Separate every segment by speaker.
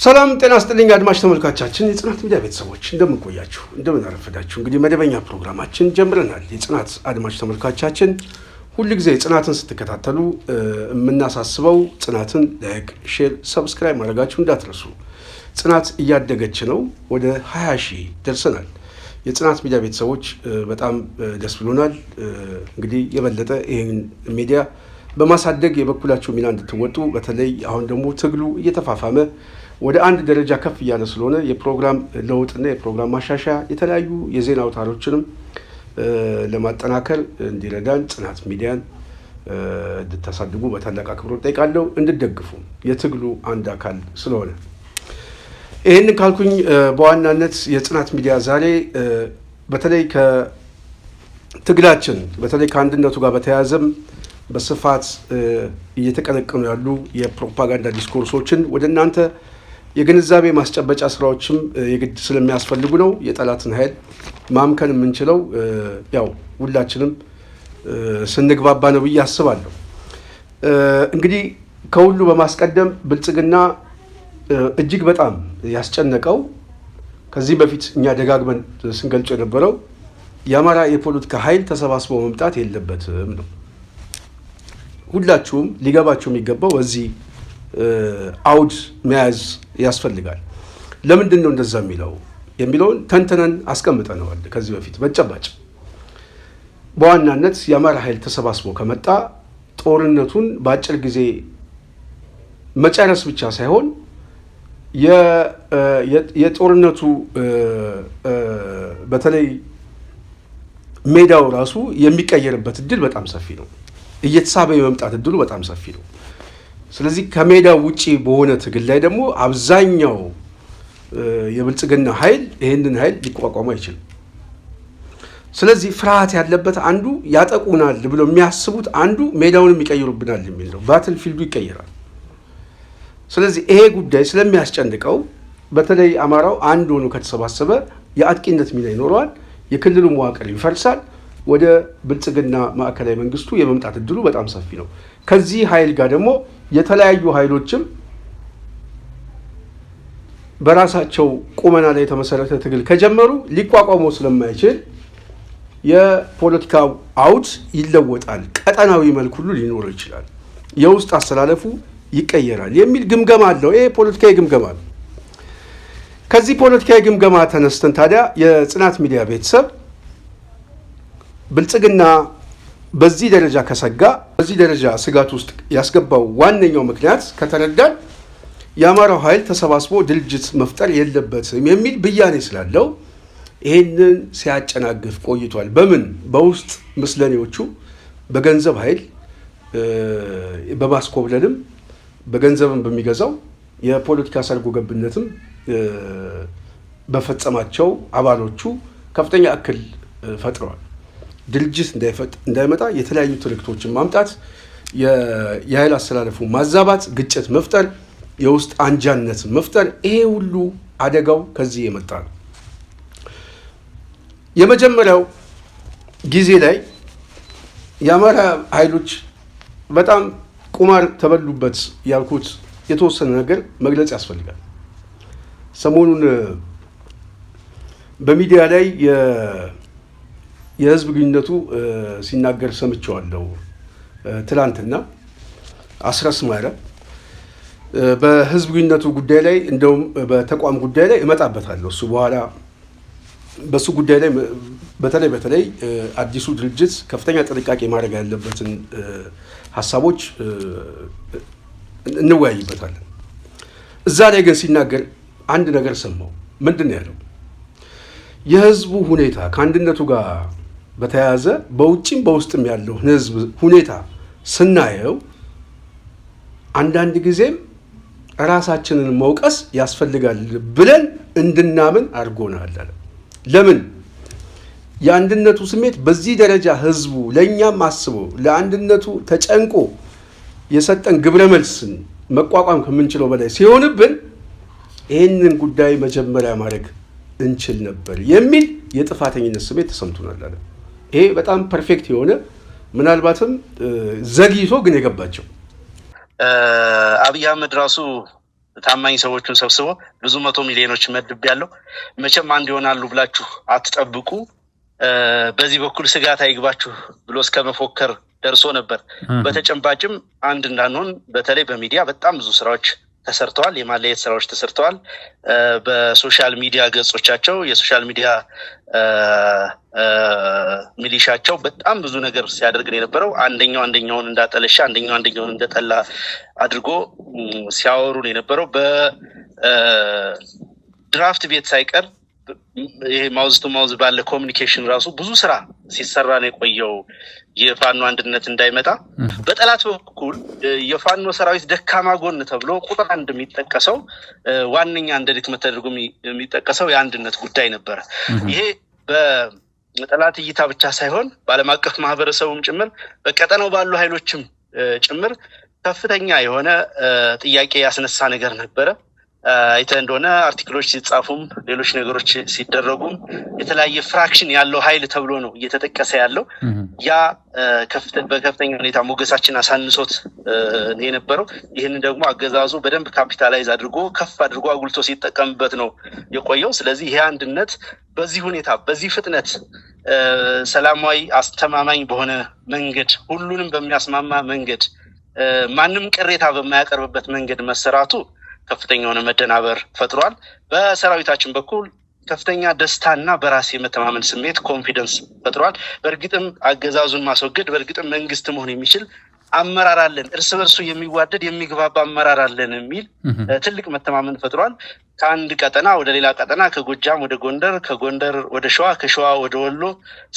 Speaker 1: ሰላም ጤና ይስጥልኝ አድማጭ ተመልካቾቻችን የጽናት ሚዲያ ቤተሰቦች እንደምን ቆያችሁ እንደምን አረፈዳችሁ እንግዲህ መደበኛ ፕሮግራማችን ጀምረናል የጽናት አድማጭ ተመልካቾቻችን ሁሉ ጊዜ ጽናትን ስትከታተሉ የምናሳስበው ጽናትን ላይክ ሼር ሰብስክራይብ ማድረጋችሁ እንዳትረሱ ጽናት እያደገች ነው ወደ 20,000 ደርሰናል የጽናት ሚዲያ ቤተሰቦች በጣም ደስ ብሎናል እንግዲህ የበለጠ ይሄን ሚዲያ በማሳደግ የበኩላችሁ ሚና እንድትወጡ በተለይ አሁን ደግሞ ትግሉ እየተፋፋመ ወደ አንድ ደረጃ ከፍ ያለ ስለሆነ የፕሮግራም ለውጥና የፕሮግራም ማሻሻያ የተለያዩ የዜና አውታሮችንም ለማጠናከር እንዲረዳን ጽናት ሚዲያን እንድታሳድጉ በታላቅ አክብሮት ጠይቃለሁ እንድትደግፉ የትግሉ አንድ አካል ስለሆነ ይሄንን ካልኩኝ በዋናነት የጽናት ሚዲያ ዛሬ በተለይ ከትግላችን በተለይ ከአንድነቱ ጋር በተያያዘም በስፋት እየተቀነቀኑ ያሉ የፕሮፓጋንዳ ዲስኮርሶችን ወደ እናንተ የግንዛቤ ማስጨበጫ ስራዎችም የግድ ስለሚያስፈልጉ ነው የጠላትን ኃይል ማምከን የምንችለው ያው ሁላችንም ስንግባባ ነው ብዬ አስባለሁ እንግዲህ ከሁሉ በማስቀደም ብልጽግና እጅግ በጣም ያስጨነቀው ከዚህ በፊት እኛ ደጋግመን ስንገልጽ የነበረው የአማራ የፖለቲካ ኃይል ተሰባስቦ መምጣት የለበትም ነው ሁላችሁም ሊገባችሁ የሚገባው እዚህ አውድ መያዝ ያስፈልጋል ለምንድን ነው እንደዛ የሚለውን ተንተነን አስቀምጠነዋል ከዚህ በፊት በጨባጭ በዋናነት የአማራ ኃይል ተሰባስቦ ከመጣ ጦርነቱን በአጭር ጊዜ መጨረስ ብቻ ሳይሆን የጦርነቱ በተለይ ሜዳው ራሱ የሚቀየርበት እድል በጣም ሰፊ ነው እየተሳበ የመምጣት እድሉ በጣም ሰፊ ነው ስለዚህ ከሜዳው ውጪ በሆነ ትግል ላይ ደግሞ አብዛኛው የብልጽግና ኃይል ይሄንን ኃይል ሊቋቋም አይችልም ስለዚህ ፍርሃት ያለበት አንዱ ያጠቁናል ብሎ የሚያስቡት አንዱ ሜዳውን የሚቀይሩብናል የሚል ነው ባትል ፊልዱ ይቀየራል ስለዚህ ይሄ ጉዳይ ስለሚያስጨንቀው በተለይ አማራው አንድ ሆኖ ከተሰባሰበ የአጥቂነት ሚና ይኖረዋል የክልሉ መዋቅር ይፈርሳል ወደ ብልጽግና ማዕከላዊ መንግስቱ የመምጣት እድሉ በጣም ሰፊ ነው ከዚህ ኃይል ጋር ደግሞ የተለያዩ ኃይሎችም በራሳቸው ቁመና ላይ የተመሰረተ ትግል ከጀመሩ ሊቋቋሙ ስለማይችል የፖለቲካው አውድ ይለወጣል ቀጠናዊ መልክ ሁሉ ሊኖር ይችላል የውስጥ አስተላለፉ ይቀየራል የሚል ግምገማ አለው ይሄ ፖለቲካዊ ግምገማ ነው ከዚህ ፖለቲካዊ ግምገማ ተነስተን ታዲያ የጽናት ሚዲያ ቤተሰብ ብልጽግና በዚህ ደረጃ ከሰጋ በዚህ ደረጃ ስጋት ውስጥ ያስገባው ዋነኛው ምክንያት ከተረዳን የአማራው ኃይል ተሰባስቦ ድርጅት መፍጠር የለበትም የሚል ብያኔ ስላለው ይሄንን ሲያጨናግፍ ቆይቷል በምን በውስጥ ምስለኔዎቹ በገንዘብ ኃይል በማስኮብለልም በገንዘብም በሚገዛው የፖለቲካ ሰርጎ ገብነትም በፈጸማቸው አባሎቹ ከፍተኛ እክል ፈጥረዋል ድርጅት እንዳይመጣ የተለያዩ ትርክቶችን ማምጣት የኃይል አስተላለፉ ማዛባት ግጭት መፍጠር የውስጥ አንጃነት መፍጠር ይሄ ሁሉ አደጋው ከዚህ የመጣ ነው የመጀመሪያው ጊዜ ላይ የአማራ ኃይሎች በጣም ቁማር ተበሉበት ያልኩት የተወሰነ ነገር መግለጽ ያስፈልጋል ሰሞኑን በሚዲያ ላይ የህዝብ ግንኙነቱ ሲናገር ሰምቼዋለሁ ትላንትና አስረስ ማረ በህዝብ ግንኙነቱ ጉዳይ ላይ እንደውም በተቋም ጉዳይ ላይ እመጣበታለሁ እሱ በኋላ በሱ ጉዳይ ላይ በተለይ አዲሱ ድርጅት ከፍተኛ ጥንቃቄ ማድረግ ያለበትን ሐሳቦች እንወያይበታለን እዛ ላይ ግን ሲናገር አንድ ነገር ሰማው ምንድነው ያለው የህዝቡ ሁኔታ ከአንድነቱ ጋር በተያያዘ በውጭም በውስጥም ያለው ህዝብ ሁኔታ ስናየው አንዳንድ ጊዜም ራሳችንን መውቀስ ያስፈልጋል ብለን እንድናምን አድርጎናል ለምን የአንድነቱ ስሜት በዚህ ደረጃ ህዝቡ ለኛም አስቦ ለአንድነቱ ተጨንቆ የሰጠን ግብረ መልስን መቋቋም ከምንችለው በላይ ሲሆንብን ይህንን ጉዳይ መጀመሪያ ማድረግ እንችል ነበር የሚል የጥፋተኝነት ስሜት ተሰምቶናል አለ ይሄ በጣም ፐርፌክት የሆነ ምናልባትም ዘግይቶ ግን የገባቸው
Speaker 2: አብይ አህመድ ራሱ ታማኝ ሰዎችን ሰብስቦ ብዙ 100 ሚሊዮኖች መድብ ያለው መቼም አንድ ይሆናሉ ብላችሁ አትጠብቁ በዚህ በኩል ስጋት አይግባችሁ ብሎ እስከመፎከር ደርሶ ነበር። በተጨባጭም አንድ እንዳንሆን በተለይ በሚዲያ በጣም ብዙ ስራዎች ተሰርተዋል። የማለየት ስራዎች ተሰርተዋል። በሶሻል ሚዲያ ገጾቻቸው የሶሻል ሚዲያ ሚሊሻቸው በጣም ብዙ ነገር ሲያደርግ የነበረው አንደኛውን እንዳጠለሻ አንደኛውን እንደጠላ አድርጎ ሲያወሩ የነበረው በድራፍት ቤት ሳይቀር ይሄ ማውዝ ቱ ማውዝ ባለ ኮሙኒኬሽን ራሱ ብዙ ስራ ሲሰራ ነው የቆየው የፋኖ አንድነት እንዳይመጣ። በጠላት በኩል የፋኖ ሰራዊት ደካማ ጎን ተብሎ ቁጥር 1 የሚጠቀሰው ዋንኛ እንደሪት መተደርጉ የሚጠቀሰው የአንድነት ጉዳይ ነበር። ይሄ በጠላት እይታ ብቻ ሳይሆን በዓለም አቀፍ ማህበረሰቡም ጭምር በቀጠናው ባሉ ኃይሎችም ጭምር ከፍተኛ የሆነ ጥያቄ ያስነሳ ነገር ነበረ። አይተ እንደሆነ አርቲክሎች ሲጻፉም ሌሎች ነገሮች ሲደረጉም የተለያየ ፍራክሽን ያለው ኃይል ተብሎ ነው እየተጠቀሰ ያለው። ያ በከፍተኛ ሁኔታ ሞገሳችን አሳንሶት ነው የነበረው። ይህንን ደግሞ አገዛዙ በደንብ ካፒታላይዝ አድርጎ ከፍ አድርጎ አጉልቶ ሲጠቀምበት ነው የቆየው። ስለዚህ ይሄ አንድነት በዚህ ሁኔታ በዚህ ፍጥነት ሰላማዊ አስተማማኝ በሆነ መንገድ ሁሉንም በሚያስማማ መንገድ ማንም ቅሬታ በማያቀርብበት መንገድ መሰራቱ ከፍተኛውን መደናበር ፈጥሯል። በሰራዊታችን በኩል ከፍተኛ ደስታና በራስ የመተማመን ስሜት ኮንፊደንስ ፈጥሯል። በእርግጥም አገዛዙን ማስወገድ በእርግጥም መንግስት መሆን የሚችል አመራር አለን፣ እርስ በርሱ የሚዋደድ የሚግባባ አመራር አለን የሚል ትልቅ መተማመን ፈጥሯል። ከአንድ ቀጠና ወደ ሌላ ቀጠና ከጎጃም ወደ ጎንደር ከጎንደር ወደ ሸዋ ከሸዋ ወደ ወሎ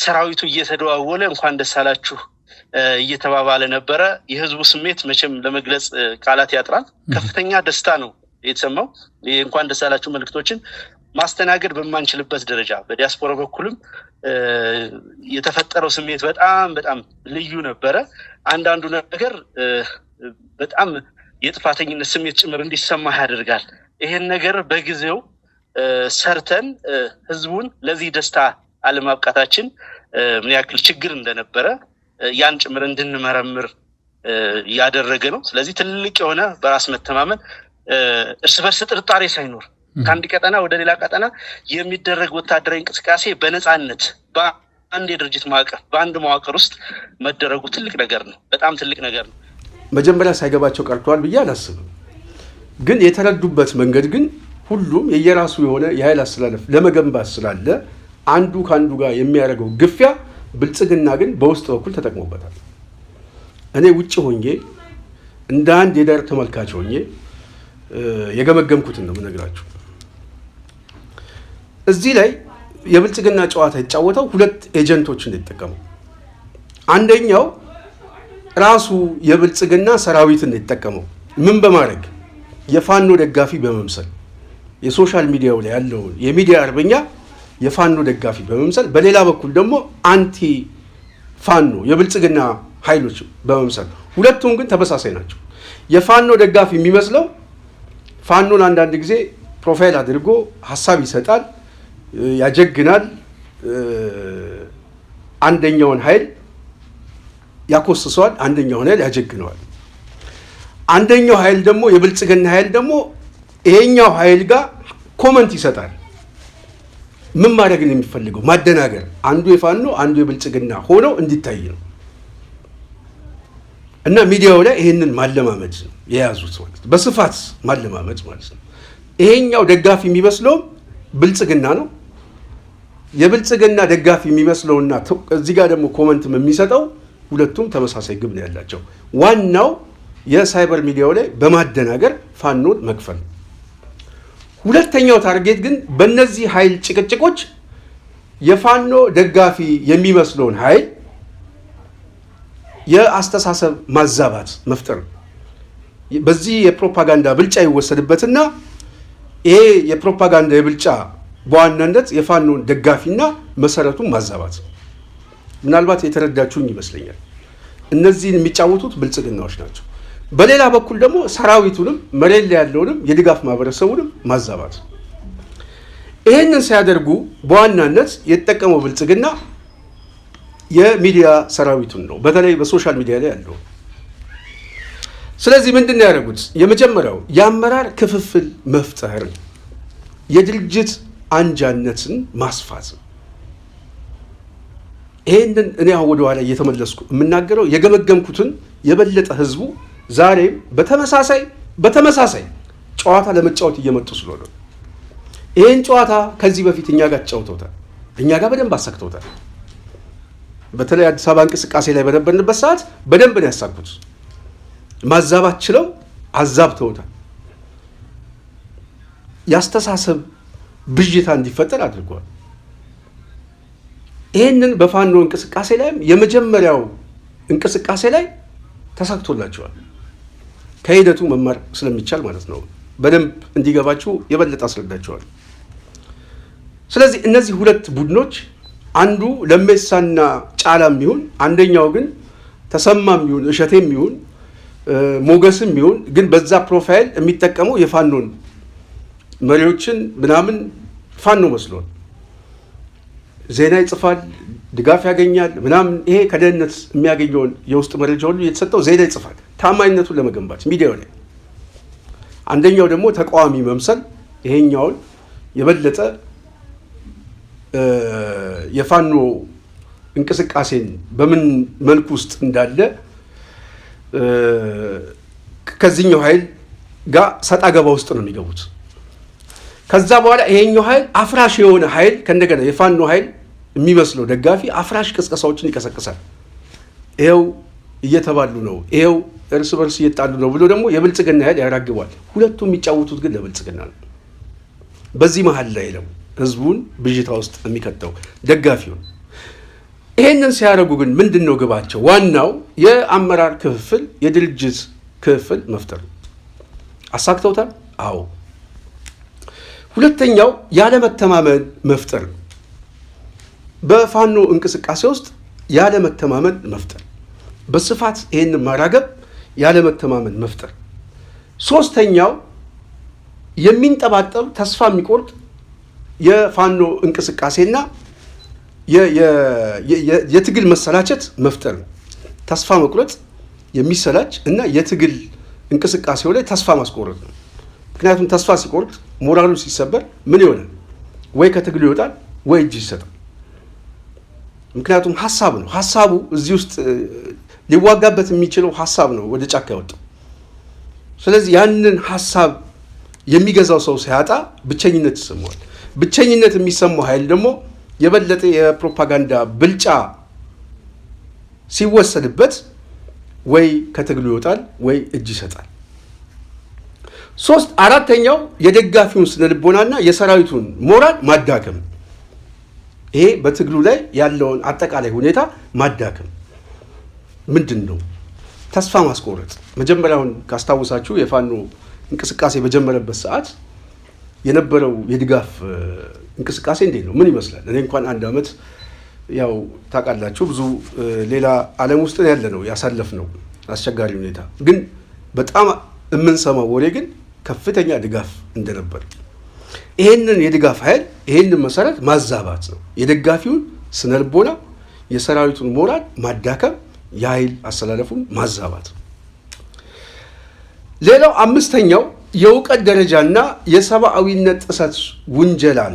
Speaker 2: ሰራዊቱ እየተደዋወለ እንኳን ደስ አላችሁ እየተባባለ ነበረ። የህዝቡ ስሜት መቼም ለመግለጽ ቃላት ያጥራል። ከፍተኛ ደስታ ነው የተሰማው። እንኳን ደስ አላችሁ መልእክቶችን ማስተናገድ በማንችልበት ደረጃ በዲያስፖራ በኩልም የተፈጠረው ስሜት በጣም ልዩ ነበረ። አንዳንዱ ነገር በጣም የጥፋተኝነት ስሜት ጭምር እንዲሰማ ያደርጋል። ይሄን ነገር በጊዜው ሰርተን ህዝቡን ለዚህ ደስታ አለማብቃታችን ምን ያክል ችግር እንደነበረ ያን ጭምር እንድንመረምር ያደረገ ነው። ስለዚህ ትልቅ የሆነ በራስ መተማመን እርስ በርስ ጥርጣሬ ሳይኖር ከአንድ ቀጠና ወደ ሌላ ቀጠና የሚደረግ ወታደራዊ እንቅስቃሴ በነፃነት በአንድ የድርጅት ማዕቀፍ በአንድ መዋቅር ውስጥ መደረጉ ትልቅ ነገር ነው። በጣም ትልቅ ነገር ነው።
Speaker 1: መጀመሪያ ሳይገባቸው ቀርቷል ብዬ አላስብም። ግን የተረዱበት መንገድ ግን ሁሉም የየራሱ የሆነ የኃይል አስተላለፍ ለመገንባት ስላለ አንዱ ከአንዱ ጋር የሚያደርገው ግፊያ ብልጽግና ግን በውስጥ በኩል ተጠቅሞበታል። እኔ ውጭ ሆኜ እንደ አንድ የዳር ተመልካች ሆኜ የገመገምኩትን ነው የምነግራችሁ። እዚህ ላይ የብልጽግና ጨዋታ የተጫወተው ሁለት ኤጀንቶችን የተጠቀመው፣ አንደኛው ራሱ የብልጽግና ሰራዊትን የተጠቀመው ምን በማድረግ የፋኖ ደጋፊ በመምሰል የሶሻል ሚዲያው ላይ ያለውን የሚዲያ አርበኛ የፋኖ ደጋፊ በመምሰል፣ በሌላ በኩል ደግሞ አንቲ ፋኖ የብልጽግና ኃይሎች በመምሰል። ሁለቱም ግን ተመሳሳይ ናቸው። የፋኖ ደጋፊ የሚመስለው ፋኖን አንዳንድ ጊዜ ፕሮፋይል አድርጎ ሀሳብ ይሰጣል፣ ያጀግናል፣ አንደኛውን ኃይል ያኮስሰዋል፣ አንደኛውን ኃይል ያጀግነዋል። አንደኛው ኃይል ደግሞ የብልጽግና ኃይል ደግሞ ይሄኛው ኃይል ጋር ኮመንት ይሰጣል። ምን ማድረግ ነው የሚፈልገው? ማደናገር። አንዱ የፋኖ አንዱ የብልጽግና ሆነው እንዲታይ ነው። እና ሚዲያው ላይ ይሄንን ማለማመድ ነው የያዙት ማለት ነው። በስፋት ማለማመድ ማለት ነው። ይሄኛው ደጋፊ የሚመስለው ብልጽግና ነው። የብልጽግና ደጋፊ የሚመስለውና እዚህ ጋር ደግሞ ኮመንት የሚሰጠው ሁለቱም ተመሳሳይ ግብ ነው ያላቸው። ዋናው የሳይበር ሚዲያው ላይ በማደናገር ፋኖን መክፈል። ሁለተኛው ታርጌት ግን በእነዚህ ኃይል ጭቅጭቆች የፋኖ ደጋፊ የሚመስለውን ኃይል የአስተሳሰብ ማዛባት መፍጠር። በዚህ የፕሮፓጋንዳ ብልጫ ይወሰድበትና ይሄ የፕሮፓጋንዳ የብልጫ በዋናነት የፋኖን ደጋፊና መሰረቱን ማዛባት። ምናልባት የተረዳችሁኝ ይመስለኛል። እነዚህን የሚጫወቱት ብልጽግናዎች ናቸው። በሌላ በኩል ደግሞ ሰራዊቱንም መሬት ላይ ያለውንም የድጋፍ ማህበረሰቡንም ማዛባት። ይሄንን ሲያደርጉ በዋናነት የተጠቀመው ብልጽግና የሚዲያ ሰራዊቱን ነው። በተለይ በሶሻል ሚዲያ ላይ ያለው ስለዚህ ምንድን ነው ያደረጉት? የመጀመሪያው የአመራር ክፍፍል መፍጠር፣ የድርጅት አንጃነትን ማስፋት። ይሄንን እኔ አሁን ወደ ኋላ እየተመለስኩ የምናገረው የገመገምኩትን የበለጠ ህዝቡ ዛሬም በተመሳሳይ ጨዋታ ለመጫወት እየመጡ ስለሆነ ይሄን ጨዋታ ከዚህ በፊት እኛ ጋር ተጫውተውታል፣ እኛ ጋር በደንብ አሳክተውታል። በተለይ አዲስ አበባ እንቅስቃሴ ላይ በነበርንበት ሰዓት በደንብ ነው ያሳኩት። ማዛባት ችለው አዛብተውታል። ያስተሳሰብ ብዥታ እንዲፈጠር አድርጓል። ይህንን በፋኖ እንቅስቃሴ ላይም የመጀመሪያው እንቅስቃሴ ላይ ተሳክቶላቸዋል። ከሂደቱ መማር ስለሚቻል ማለት ነው። በደንብ እንዲገባችሁ የበለጠ አስረዳቸዋል። ስለዚህ እነዚህ ሁለት ቡድኖች አንዱ ለሜሳና ጫላም ይሁን አንደኛው ግን ተሰማም ይሁን እሸቴም ይሁን ሞገስም ይሁን ግን በዛ ፕሮፋይል የሚጠቀመው የፋኖን መሪዎችን ምናምን ፋኖ መስሎን ዜና ይጽፋል፣ ድጋፍ ያገኛል ምናምን። ይሄ ከደህንነት የሚያገኘውን የውስጥ መረጃ ሁሉ የተሰጠው ዜና ይጽፋል ታማኝነቱን ለመገንባት ሚዲያው ላይ። አንደኛው ደግሞ ተቃዋሚ መምሰል ይሄኛውን የበለጠ የፋኖ እንቅስቃሴን በምን መልኩ ውስጥ እንዳለ ከዚህኛው ኃይል ጋር ሰጣ ገባ ውስጥ ነው የሚገቡት። ከዛ በኋላ ይሄኛው ኃይል አፍራሽ የሆነ ኃይል ከእንደገና የፋኖ ኃይል የሚመስለው ደጋፊ አፍራሽ ቅስቀሳዎችን ይቀሰቅሳል። ይኸው እየተባሉ ነው፣ ይኸው እርስ በርስ እየጣሉ ነው ብሎ ደግሞ የብልጽግና ኃይል ያራግባል። ሁለቱም የሚጫወቱት ግን ለብልጽግና ነው። በዚህ መሀል ላይ ነው ህዝቡን ብዥታ ውስጥ የሚከተው ደጋፊውን። ይሄንን ሲያደርጉ ግን ምንድን ነው ግባቸው? ዋናው የአመራር ክፍፍል፣ የድርጅት ክፍፍል መፍጠር። አሳክተውታል? አዎ። ሁለተኛው ያለመተማመን መፍጠር። በፋኖ እንቅስቃሴ ውስጥ ያለመተማመን መፍጠር፣ በስፋት ይሄንን ማራገብ፣ ያለመተማመን መፍጠር። ሶስተኛው የሚንጠባጠብ ተስፋ የሚቆርጥ የፋኖ እንቅስቃሴና የትግል መሰላቸት መፍጠር ነው። ተስፋ መቁረጥ፣ የሚሰላች እና የትግል እንቅስቃሴው ላይ ተስፋ ማስቆረጥ ነው። ምክንያቱም ተስፋ ሲቆርጥ ሞራሉ ሲሰበር ምን ይሆናል? ወይ ከትግሉ ይወጣል ወይ እጅ ይሰጣል። ምክንያቱም ሀሳብ ነው። ሀሳቡ እዚህ ውስጥ ሊዋጋበት የሚችለው ሀሳብ ነው ወደ ጫካ ያወጣው። ስለዚህ ያንን ሀሳብ የሚገዛው ሰው ሲያጣ ብቸኝነት ይሰማዋል። ብቸኝነት የሚሰማው ኃይል ደግሞ የበለጠ የፕሮፓጋንዳ ብልጫ ሲወሰድበት ወይ ከትግሉ ይወጣል ወይ እጅ ይሰጣል። አራተኛው የደጋፊውን ስነልቦናና የሰራዊቱን ሞራል ማዳከም። ይሄ በትግሉ ላይ ያለውን አጠቃላይ ሁኔታ ማዳከም ምንድን ነው? ተስፋ ማስቆረጥ። መጀመሪያውን ካስታወሳችሁ የፋኖ እንቅስቃሴ በጀመረበት ሰዓት የነበረው የድጋፍ እንቅስቃሴ እንዴት ነው? ምን ይመስላል? እኔ እንኳን አንድ ዓመት ያው ታውቃላችሁ ብዙ ሌላ ዓለም ውስጥ ያለ ነው ያሳለፍነው አስቸጋሪ ሁኔታ። ግን በጣም የምንሰማው ወሬ ግን ከፍተኛ ድጋፍ እንደነበር። ይሄንን የድጋፍ ኃይል ይሄንን መሰረት ማዛባት ነው። የደጋፊውን ስነልቦና የሰራዊቱን ሞራል ማዳከም፣ የኃይል አሰላለፉን ማዛባት። ሌላው አምስተኛው የእውቀት ደረጃና የሰብአዊነት ጥሰት ውንጀላን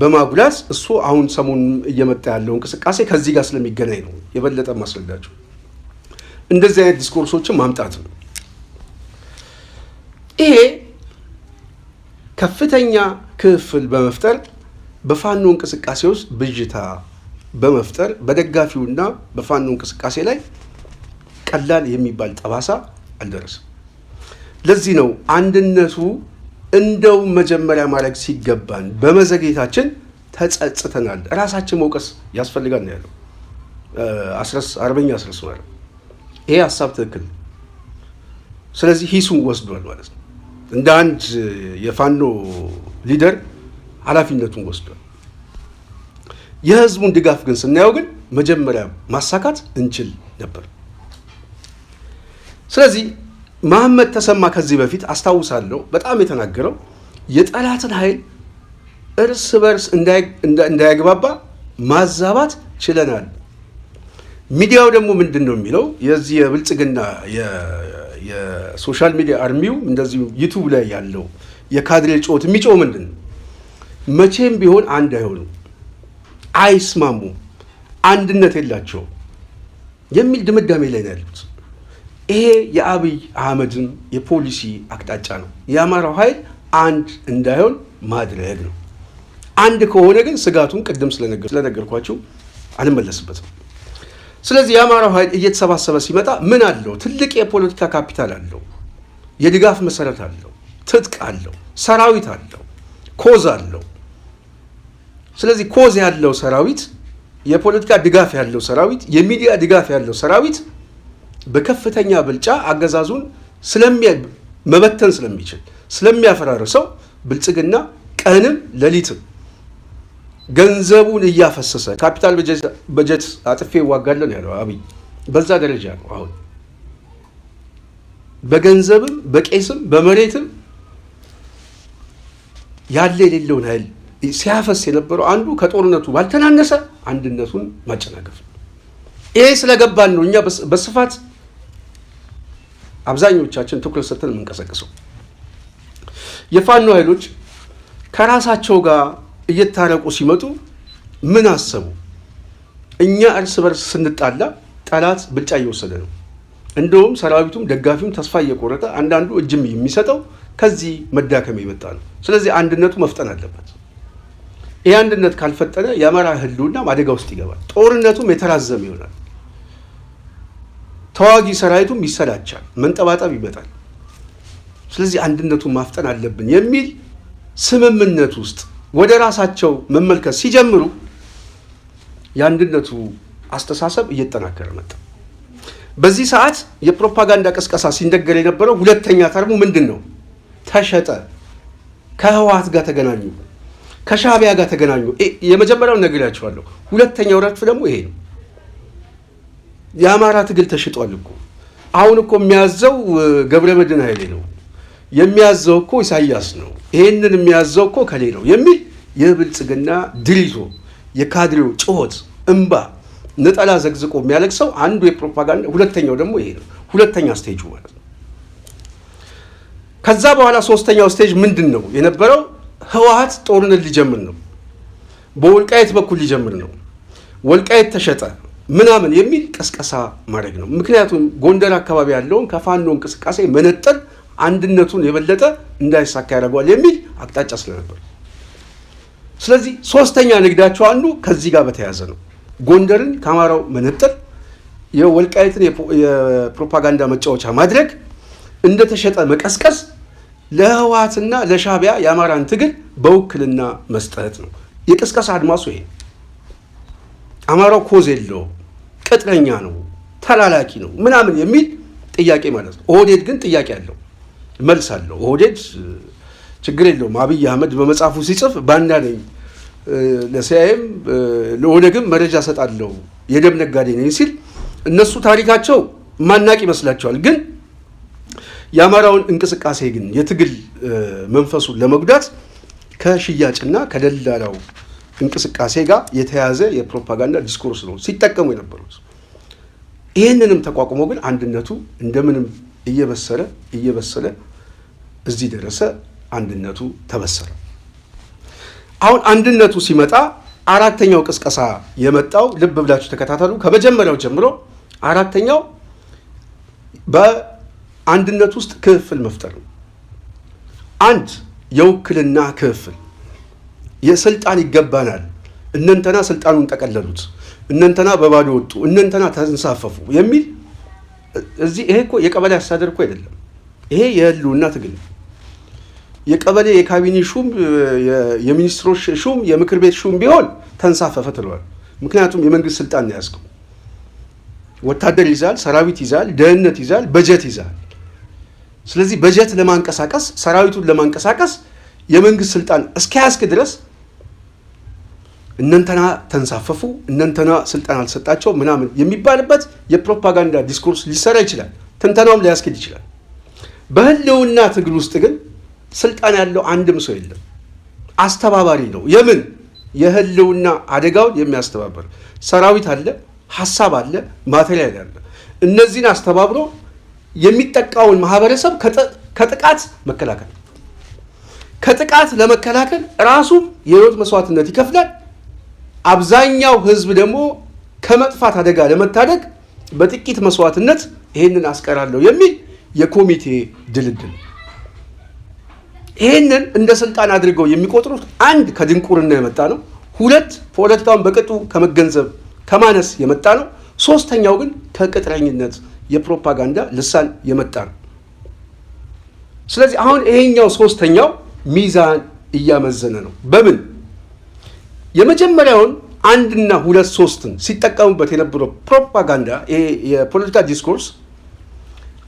Speaker 1: በማጉላት እሱ አሁን ሰሞኑን እየመጣ ያለው እንቅስቃሴ ከዚህ ጋር ስለሚገናኝ ነው የበለጠ ማስረዳቸው። እንደዚህ አይነት ዲስኮርሶችን ማምጣት ነው። ይሄ ከፍተኛ ክፍል በመፍጠር በፋኖ እንቅስቃሴ ውስጥ ብዥታ በመፍጠር በደጋፊውና በፋኖ እንቅስቃሴ ላይ ቀላል የሚባል ጠባሳ አልደረሰም። ለዚህ ነው አንድነቱ እንደው መጀመሪያ ማድረግ ሲገባን በመዘግየታችን ተጸጽተናል፣ ራሳችን መውቀስ ያስፈልጋል ነው ያለው አርበኛ አስረስ ማለት። ይሄ ሀሳብ ትክክል። ስለዚህ ሂሱን ወስዷል ማለት ነው። እንደ አንድ የፋኖ ሊደር ኃላፊነቱን ወስዷል። የህዝቡን ድጋፍ ግን ስናየው ግን መጀመሪያ ማሳካት እንችል ነበር። ስለዚህ መሐመድ ተሰማ ከዚህ በፊት አስታውሳለሁ በጣም የተናገረው የጠላትን ኃይል እርስ በርስ እንዳያግባባ ማዛባት ችለናል። ሚዲያው ደግሞ ምንድን ነው የሚለው? የዚህ የብልጽግና የሶሻል ሚዲያ አርሚው እንደዚሁ ዩቲዩብ ላይ ያለው የካድሬ ጮት የሚጮው ምንድን ነው? መቼም ቢሆን አንድ አይሆኑም፣ አይስማሙም፣ አንድነት የላቸውም የሚል ድምዳሜ ላይ ነው ያሉት። ይሄ የአብይ አህመድም የፖሊሲ አቅጣጫ ነው። የአማራው ኃይል አንድ እንዳይሆን ማድረግ ነው። አንድ ከሆነ ግን ስጋቱን ቅድም ስለነገርኳችሁ አልመለስበትም። ስለዚህ የአማራው ኃይል እየተሰባሰበ ሲመጣ ምን አለው? ትልቅ የፖለቲካ ካፒታል አለው፣ የድጋፍ መሰረት አለው፣ ትጥቅ አለው፣ ሰራዊት አለው፣ ኮዝ አለው። ስለዚህ ኮዝ ያለው ሰራዊት፣ የፖለቲካ ድጋፍ ያለው ሰራዊት፣ የሚዲያ ድጋፍ ያለው ሰራዊት በከፍተኛ ብልጫ አገዛዙን መበተን ስለሚችል ስለሚያፈራርሰው ብልጽግና ቀንም ሌሊትም ገንዘቡን እያፈሰሰ ካፒታል በጀት አጥፌ ይዋጋለን ያለው አብይ በዛ ደረጃ ነው። አሁን በገንዘብም በቄስም በመሬትም ያለ የሌለውን ኃይል ሲያፈስ የነበረው አንዱ ከጦርነቱ ባልተናነሰ አንድነቱን ማጨናገፍ ነው። ይሄ ስለገባን ነው እኛ በስፋት አብዛኞቻችን ትኩረት ሰጥተን የምንቀሰቅሰው። የፋኖ ኃይሎች ከራሳቸው ጋር እየታረቁ ሲመጡ ምን አሰቡ? እኛ እርስ በርስ ስንጣላ ጠላት ብልጫ እየወሰደ ነው። እንደውም ሰራዊቱም ደጋፊውም ተስፋ እየቆረጠ አንዳንዱ እጅም የሚሰጠው ከዚህ መዳከም የመጣ ነው። ስለዚህ አንድነቱ መፍጠን አለበት። ይህ አንድነት ካልፈጠነ የአማራ ህልውና አደጋ ውስጥ ይገባል። ጦርነቱም የተራዘመ ይሆናል። ተዋጊ ሰራዊቱም ይሰላቻል፣ መንጠባጠብ ይመጣል። ስለዚህ አንድነቱን ማፍጠን አለብን የሚል ስምምነት ውስጥ ወደ ራሳቸው መመልከት ሲጀምሩ የአንድነቱ አስተሳሰብ እየተጠናከረ መጣ። በዚህ ሰዓት የፕሮፓጋንዳ ቅስቀሳ ሲነገር የነበረው ሁለተኛ ተርሙ ምንድን ነው? ተሸጠ፣ ከህወሓት ጋር ተገናኙ፣ ከሻዕቢያ ጋር ተገናኙ። የመጀመሪያውን ነግሬያቸዋለሁ። ሁለተኛው ረድፍ ደግሞ ይሄ ነው። የአማራ ትግል ተሽጧል እኮ። አሁን እኮ የሚያዘው ገብረመድህን ኃይሌ ነው፣ የሚያዘው እኮ ኢሳያስ ነው፣ ይሄንን የሚያዘው እኮ ከሌ ነው የሚል የብልጽግና ድሪቶ፣ የካድሬው ጩኸት፣ እንባ፣ ነጠላ ዘግዝቆ የሚያለቅሰው አንዱ የፕሮፓጋንዳ ሁለተኛው ደግሞ ይሄ ነው። ሁለተኛ ስቴጁ ማለት ነው። ከዛ በኋላ ሶስተኛው ስቴጅ ምንድን ነው የነበረው? ህወሓት ጦርነት ሊጀምር ነው፣ በወልቃየት በኩል ሊጀምር ነው፣ ወልቃየት ተሸጠ ምናምን የሚል ቀስቀሳ ማድረግ ነው። ምክንያቱም ጎንደር አካባቢ ያለውን ከፋኖ እንቅስቃሴ መነጠል አንድነቱን የበለጠ እንዳይሳካ ያደርገዋል የሚል አቅጣጫ ስለነበር፣ ስለዚህ ሶስተኛ ንግዳቸው አንዱ ከዚህ ጋር በተያያዘ ነው። ጎንደርን ከአማራው መነጠል፣ የወልቃየትን የፕሮፓጋንዳ መጫወቻ ማድረግ፣ እንደተሸጠ መቀስቀስ፣ ለህወሓትና ለሻዕቢያ የአማራን ትግል በውክልና መስጠት ነው። የቅስቀሳ አድማሱ ይሄ። አማራው ኮዝ የለውም፣ ቅጥረኛ ነው፣ ተላላኪ ነው ምናምን የሚል ጥያቄ ማለት ነው። ኦህዴድ ግን ጥያቄ አለው፣ መልስ አለው። ኦህዴድ ችግር የለውም። አብይ አህመድ በመጽሐፉ ሲጽፍ ባንዳ ነኝ፣ ለሲአይኤም ለኦነግም መረጃ ሰጣለሁ፣ የደም ነጋዴ ነኝ ሲል እነሱ ታሪካቸው ማናቅ ይመስላቸዋል። ግን የአማራውን እንቅስቃሴ ግን የትግል መንፈሱን ለመጉዳት ከሽያጭና ከደላላው እንቅስቃሴ ጋር የተያዘ የፕሮፓጋንዳ ዲስኮርስ ነው ሲጠቀሙ የነበሩት። ይህንንም ተቋቁሞ ግን አንድነቱ እንደምንም እየበሰለ እዚህ ደረሰ። አንድነቱ ተበሰረ። አሁን አንድነቱ ሲመጣ አራተኛው ቅስቀሳ የመጣው ልብ ብላችሁ ተከታተሉ። ከመጀመሪያው ጀምሮ አራተኛው በአንድነት ውስጥ ክፍል መፍጠር ነው። አንድ የውክልና ክፍል፣ የስልጣን ይገባናል፣ እነንተና ስልጣኑን ጠቀለሉት፣ እነንተና በባዶ ወጡ፣ እነንተና ተንሳፈፉ የሚል እዚህ ይሄ እኮ የቀበሌ አስተዳደር እኮ አይደለም። ይሄ የህልውና ትግል ነው። የቀበሌ የካቢኔ ሹም፣ የሚኒስትሮች ሹም፣ የምክር ቤት ሹም ቢሆን ተንሳፈፈ ትለዋል። ምክንያቱም የመንግስት ስልጣን ነው ያዝከው። ወታደር ይዛል፣ ሰራዊት ይዛል፣ ደህንነት ይዛል፣ በጀት ይዛል። ስለዚህ በጀት ለማንቀሳቀስ ሰራዊቱን ለማንቀሳቀስ የመንግስት ስልጣን እስከያዝክ ድረስ እነንተና ተንሳፈፉ፣ እነንተና ስልጣን አልሰጣቸው ምናምን የሚባልበት የፕሮፓጋንዳ ዲስኮርስ ሊሰራ ይችላል። ትንተናውም ሊያስኬድ ይችላል። በህልውና ትግል ውስጥ ግን ስልጣን ያለው አንድም ሰው የለም። አስተባባሪ ነው። የምን የህልውና አደጋውን የሚያስተባበር ሰራዊት አለ፣ ሀሳብ አለ፣ ማቴሪያል አለ። እነዚህን አስተባብሮ የሚጠቃውን ማህበረሰብ ከጥቃት መከላከል ከጥቃት ለመከላከል ራሱም የህይወት መስዋዕትነት ይከፍላል። አብዛኛው ህዝብ ደግሞ ከመጥፋት አደጋ ለመታደግ በጥቂት መስዋዕትነት ይሄንን አስቀራለሁ የሚል የኮሚቴ ድልድል። ይሄንን እንደ ስልጣን አድርገው የሚቆጥሩት አንድ ከድንቁርና የመጣ ነው፣ ሁለት ፖለቲካውን በቅጡ ከመገንዘብ ከማነስ የመጣ ነው፣ ሶስተኛው ግን ከቅጥረኝነት የፕሮፓጋንዳ ልሳን የመጣ ነው። ስለዚህ አሁን ይሄኛው ሶስተኛው ሚዛን እያመዘነ ነው። በምን የመጀመሪያውን አንድና ሁለት ሶስትን ሲጠቀሙበት የነበረው ፕሮፓጋንዳ ይሄ የፖለቲካ ዲስኮርስ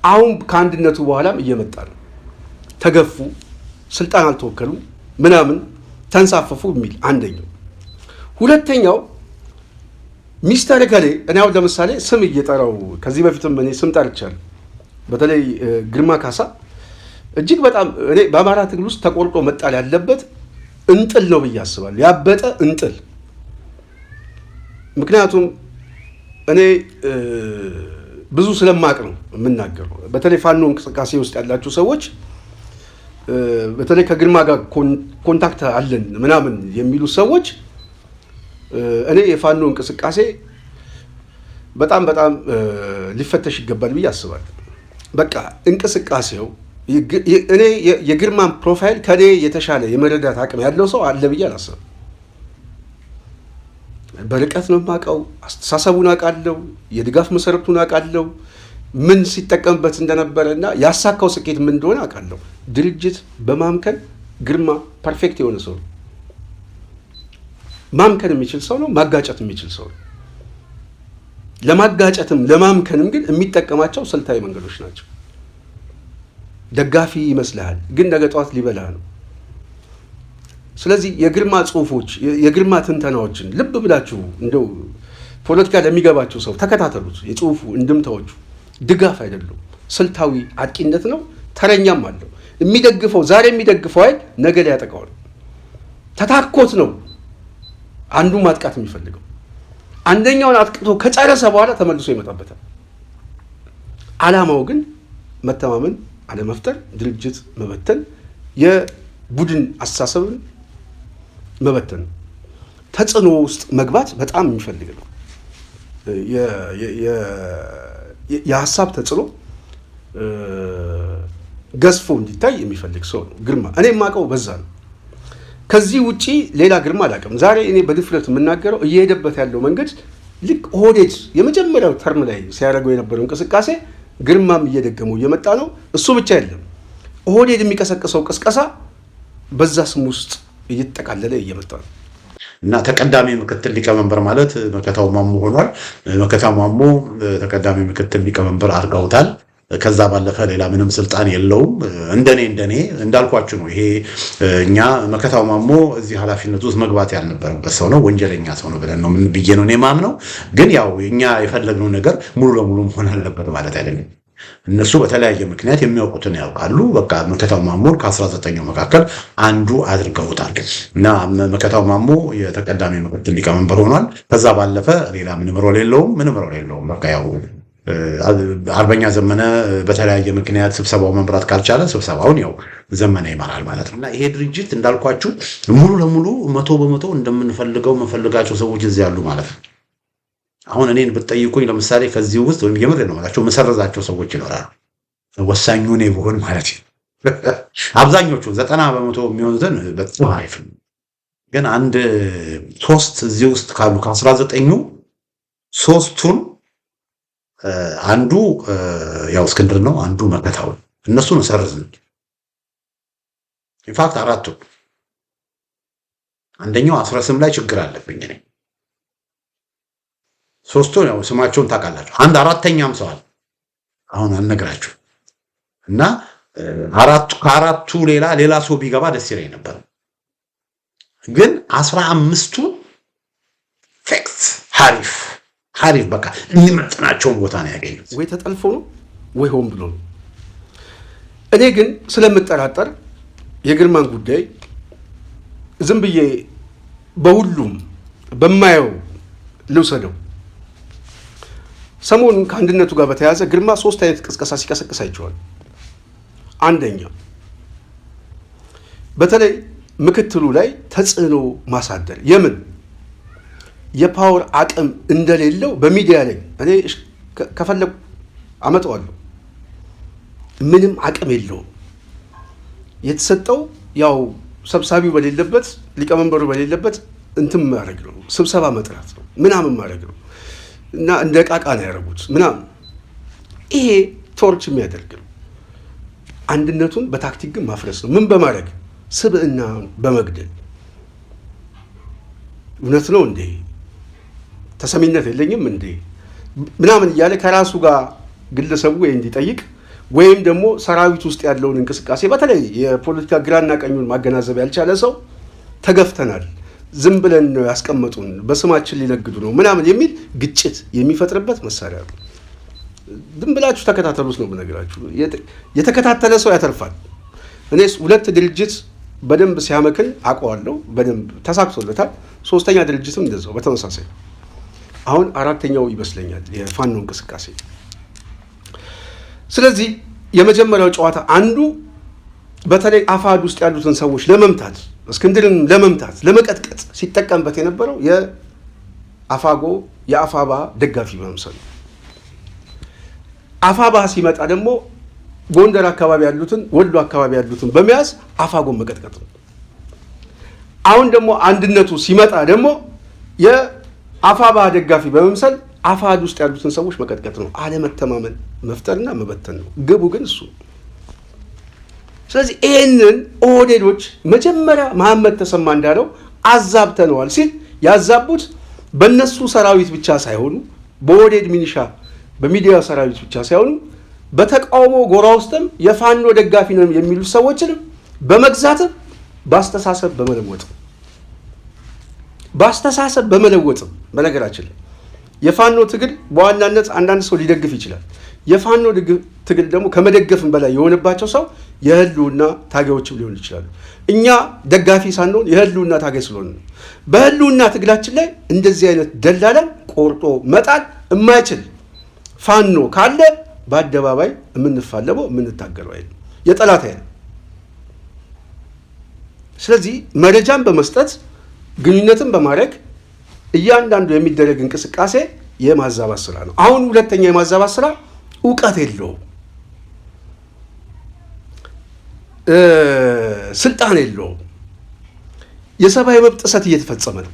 Speaker 1: አሁን ከአንድነቱ በኋላም እየመጣ ነው። ተገፉ፣ ስልጣን አልተወከሉ፣ ምናምን ተንሳፈፉ የሚል አንደኛው። ሁለተኛው ሚስተር ገሌ እኔ አሁን ለምሳሌ ስም እየጠራው ከዚህ በፊትም እኔ ስም ጠርቻለሁ። በተለይ ግርማ ካሳ እጅግ በጣም እኔ በአማራ ትግል ውስጥ ተቆርጦ መጣል ያለበት እንጥል ነው ብዬ አስባለሁ። ያበጠ እንጥል። ምክንያቱም እኔ ብዙ ስለማቅ ነው የምናገረው። በተለይ ፋኖ እንቅስቃሴ ውስጥ ያላችሁ ሰዎች በተለይ ከግርማ ጋር ኮንታክት አለን ምናምን የሚሉ ሰዎች እኔ የፋኖ እንቅስቃሴ በጣም ሊፈተሽ ይገባል ብዬ አስባለሁ። በቃ እንቅስቃሴው እኔ የግርማን ፕሮፋይል ከኔ የተሻለ የመረዳት አቅም ያለው ሰው አለ ብዬ አላስብም። በርቀት ነው የማውቀው፣ አስተሳሰቡን አውቃለሁ፣ የድጋፍ መሰረቱን አውቃለሁ፣ ምን ሲጠቀምበት እንደነበረ እና ያሳካው ስኬት ምን እንደሆነ አውቃለሁ። ድርጅት በማምከን ግርማ ፐርፌክት የሆነ ሰው ነው። ማምከን የሚችል ሰው ነው፣ ማጋጨት የሚችል ሰው ነው። ለማጋጨትም ለማምከንም ግን የሚጠቀማቸው ስልታዊ መንገዶች ናቸው። ደጋፊ ይመስልሃል፣ ግን ነገ ጠዋት ሊበላህ ነው። ስለዚህ የግርማ ጽሁፎች የግርማ ትንተናዎችን ልብ ብላችሁ እንደው ፖለቲካ ለሚገባቸው ሰው ተከታተሉት። የጽሁፉ እንድምታዎቹ ድጋፍ አይደሉም፣ ስልታዊ አጥቂነት ነው። ተረኛም አለው። የሚደግፈው ዛሬ የሚደግፈው አይደል ነገ ሊያጠቃው ነው። ተታኮት ነው አንዱ ማጥቃት የሚፈልገው። አንደኛውን አጥቅቶ ከጨረሰ በኋላ ተመልሶ ይመጣበታል። ዓላማው ግን መተማመን አለመፍጠር፣ ድርጅት መበተን፣ የቡድን አስተሳሰብን መበተን፣ ተጽዕኖ ውስጥ መግባት በጣም የሚፈልግ ነው። የሀሳብ ተጽዕኖ ገዝፎ እንዲታይ የሚፈልግ ሰው ነው ግርማ። እኔ የማውቀው በዛ ነው። ከዚህ ውጪ ሌላ ግርማ አላውቅም። ዛሬ እኔ በድፍረት የምናገረው እየሄደበት ያለው መንገድ ልክ ኦህዴድ የመጀመሪያው ተርም ላይ ሲያደርገው የነበረው እንቅስቃሴ ግርማም እየደገመው እየመጣ ነው። እሱ ብቻ አይደለም፣ ኦህዴድ የሚቀሰቅሰው ቅስቀሳ በዛ ስም ውስጥ እየተጠቃለለ እየመጣ ነው
Speaker 3: እና ተቀዳሚ ምክትል ሊቀመንበር ማለት መከታው ማሞ ሆኗል። መከታው ማሞ ተቀዳሚ ምክትል ሊቀመንበር አድርገውታል። ከዛ ባለፈ ሌላ ምንም ስልጣን የለውም። እንደኔ እንዳልኳችሁ ነው። ይሄ እኛ መከታው ማሞ እዚህ ኃላፊነት ውስጥ መግባት ያልነበረበት ሰው ነው፣ ወንጀለኛ ሰው ነው ብለን ነው ምን ብዬ ነው እኔ ማምነው። ግን ያው እኛ የፈለግነው ነገር ሙሉ ለሙሉ መሆን አለበት ማለት አይደለም። እነሱ በተለያየ ምክንያት የሚያውቁትን ያውቃሉ። በቃ መከታው ማሞን ከ19ኛው መካከል አንዱ አድርገውታል እና መከታው ማሞ የተቀዳሚ ምክትል ሊቀመንበር ሆኗል። ከዛ ባለፈ ሌላ ምንም ሮል የለውም። በቃ ያው አርበኛ ዘመነ በተለያየ ምክንያት ስብሰባው መምራት ካልቻለ ስብሰባውን ያው ዘመነ ይመራል ማለት ነው። እና ይሄ ድርጅት እንዳልኳችሁ ሙሉ ለሙሉ 100% እንደምንፈልጋቸው ሰዎች እዚህ ያሉ ማለት ነው። አሁን እኔን ብትጠይቁኝ ለምሳሌ ከዚህ ውስጥ ወይም የምር ነው ማለት መሰረዛቸው ሰዎች ይኖራሉ። ወሳኙ ነው ብሆን ማለት ነው። አብዛኞቹ 90% የሚሆኑትን በጣም አሪፍ ነው። ግን አንድ 3 እዚህ ውስጥ ካሉ ከ19ኙ 3ቱን አንዱ ያው እስክንድር ነው፣ አንዱ መከታው። እነሱን ሰርዝን ኢንፋክት 4ቱ አንደኛው አስረስም ላይ ችግር አለብኝ እኔ። 3ቱ ያው ስማቸውን ታውቃላችሁ። አንድ 4ኛም ሰው አለ አሁን አልነግራችሁ እና ከአራቱ ሌላ ሰው ቢገባ ደስ ይለኝ ነበር። ግን 15ቱ ፌክት ሐሪፍ በቃ የሚመጥናቸውን ቦታ ነው ያገኙት።
Speaker 1: ወይ ተጠልፎ ነው ወይ ሆን ብሎ ነው። እኔ ግን ስለምጠራጠር የግርማን ጉዳይ ዝም ብዬ በሁሉም በማየው ልውሰደው። ሰሞኑን ከአንድነቱ ጋር በተያያዘ ግርማ 3 አይነት ቅስቀሳ ሲቀሰቅስ አይቼዋል። አንደኛ በተለይ ምክትሉ ላይ ተጽዕኖ ማሳደር የምን የፓወር አቅም እንደሌለው በሚዲያ ላይ እኔ ከፈለኩ አመጣዋለሁ። ምንም አቅም የለውም። የተሰጠው ያው ሰብሳቢው በሌለበት ሊቀመንበሩ በሌለበት እንትን ማድረግ ነው፣ ስብሰባ መጥራት ነው፣ ምናምን ማድረግ ነው እና እንደ ቃቃ ነው ያደረጉት ምናምን። ይሄ ቶርች የሚያደርግ ነው። አንድነቱን በታክቲክ ግን ማፍረስ ነው። ምን በማድረግ ስብዕና በመግደል እውነት ነው እንዴ ተሰሚነት የለኝም እንዴ ምናምን እያለ ከራሱ ጋር ግለሰቡ ወይ እንዲጠይቅ ወይም ደግሞ ሰራዊት ውስጥ ያለውን እንቅስቃሴ በተለይ የፖለቲካ ግራና ቀኙን ማገናዘብ ያልቻለ ሰው ተገፍተናል፣ ዝም ብለን ነው ያስቀመጡን፣ በስማችን ሊነግዱ ነው ምናምን የሚል ግጭት የሚፈጥርበት መሳሪያ ነው። ዝም ብላችሁ ተከታተሉት ነው ብነግራችሁ። የተከታተለ ሰው ያተርፋል። እኔስ 2 ድርጅት በደንብ ሲያመክን አውቀዋለሁ፣ በደንብ ተሳክቶለታል። 3ኛ ድርጅትም እንደዛው በተመሳሳይ። አሁን 4ኛው ይመስለኛል የፋኖ እንቅስቃሴ። ስለዚህ የመጀመሪያው ጨዋታ አንዱ በተለይ አፋድ ውስጥ ያሉትን ሰዎች ለመምታት እስክንድርን ለመምታት ለመቀጥቀጥ ሲጠቀምበት የነበረው የአፋጎ የአፋባ ደጋፊ በመምሰል አፋባ ሲመጣ ደግሞ ጎንደር አካባቢ ያሉትን ወሎ አካባቢ ያሉትን በመያዝ አፋጎን መቀጥቀጥ ነው። አሁን ደግሞ አንድነቱ ሲመጣ ደግሞ የአፋባ ደጋፊ በመምሰል አፋድ ውስጥ ያሉትን ሰዎች መቀጥቀጥ ነው። አለመተማመን መፍጠርና መበተን ነው። ግቡ ግን እሱ። ስለዚህ ይህንን ኦህዴዶች መጀመሪያ መሐመድ ተሰማ እንዳለው አዛብተነዋል ሲል ያዛቡት በእነሱ ሰራዊት ብቻ ሳይሆኑ በኦህዴድ ሚኒሻ በሚዲያ ሰራዊት ብቻ ሳይሆኑ በተቃውሞ ጎራ ውስጥም የፋኖ ደጋፊ ነው የሚሉ ሰዎችንም በመግዛትም በአስተሳሰብ በመለወጥም በነገራችን ላይ የፋኖ ትግል በዋናነት አንዳንድ ሰው ሊደግፍ ይችላል። የፋኖ ትግል ደግሞ ከመደገፍም በላይ የሆነባቸው ሰው የህልውና ታጋዮችም ሊሆኑ ይችላሉ። እኛ ደጋፊ ሳንሆን የህልውና ታጋይ ስለሆነ ነው። በህልውና ትግላችን ላይ እንደዚህ አይነት ደላላን ቆርጦ መጣል የማይችል ፋኖ ካለ በአደባባይ የምንፋለመው የምንታገለው አይደል፣ የጠላት አይደል። ስለዚህ መረጃን በመስጠት ግንኙነትን በማድረግ እያንዳንዱ የሚደረግ እንቅስቃሴ የማዛባት ስራ ነው። አሁን ሁለተኛ የማዛባት ስራ እውቀት የለውም፣ ስልጣን የለውም፣ የሰብአዊ መብት ጥሰት እየተፈጸመ ነው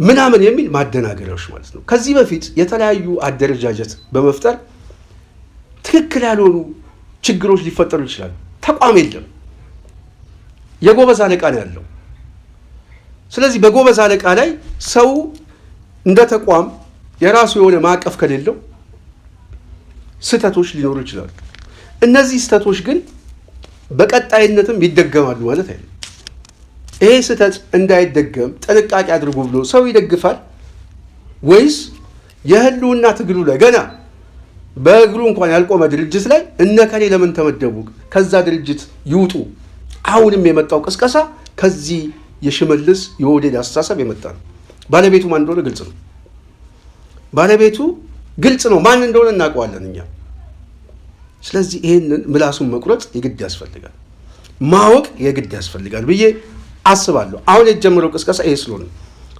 Speaker 1: ምናምን የሚል ማደናገሪያዎች ማለት ነው። ከዚህ በፊት የተለያዩ አደረጃጀት በመፍጠር ትክክል ያልሆኑ ችግሮች ሊፈጠሩ ይችላሉ። ተቋም የለም፣ የጎበዝ አለቃ ነው ያለው። ስለዚህ በጎበዝ አለቃ ላይ ሰው እንደ ተቋም የራሱ የሆነ ማዕቀፍ ከሌለው ስህተቶች ሊኖሩ ይችላሉ። እነዚህ ስህተቶች ግን በቀጣይነትም ይደገማሉ ማለት አይደለም። ይሄ ስህተት እንዳይደገም ጥንቃቄ አድርጉ ብሎ ሰው ይደግፋል ወይስ የህልውና ትግሉ ላይ ገና በእግሩ እንኳን ያልቆመ ድርጅት ላይ እነከሌ ለምን ተመደቡ፣ ከዛ ድርጅት ይውጡ? አሁንም የመጣው ቅስቀሳ ከዚህ የሽመልስ የኦህዴድ አስተሳሰብ የመጣ ነው። ባለቤቱ ማን እንደሆነ ግልጽ ነው። ባለቤቱ ግልጽ ነው፣ ማን እንደሆነ እናውቀዋለን እኛ። ስለዚህ ይህንን ምላሱን መቁረጥ የግድ ያስፈልጋል፣ ማወቅ የግድ ያስፈልጋል ብዬ አስባለሁ። አሁን የተጀመረው ቅስቀሳ ይሄ ስለሆነ፣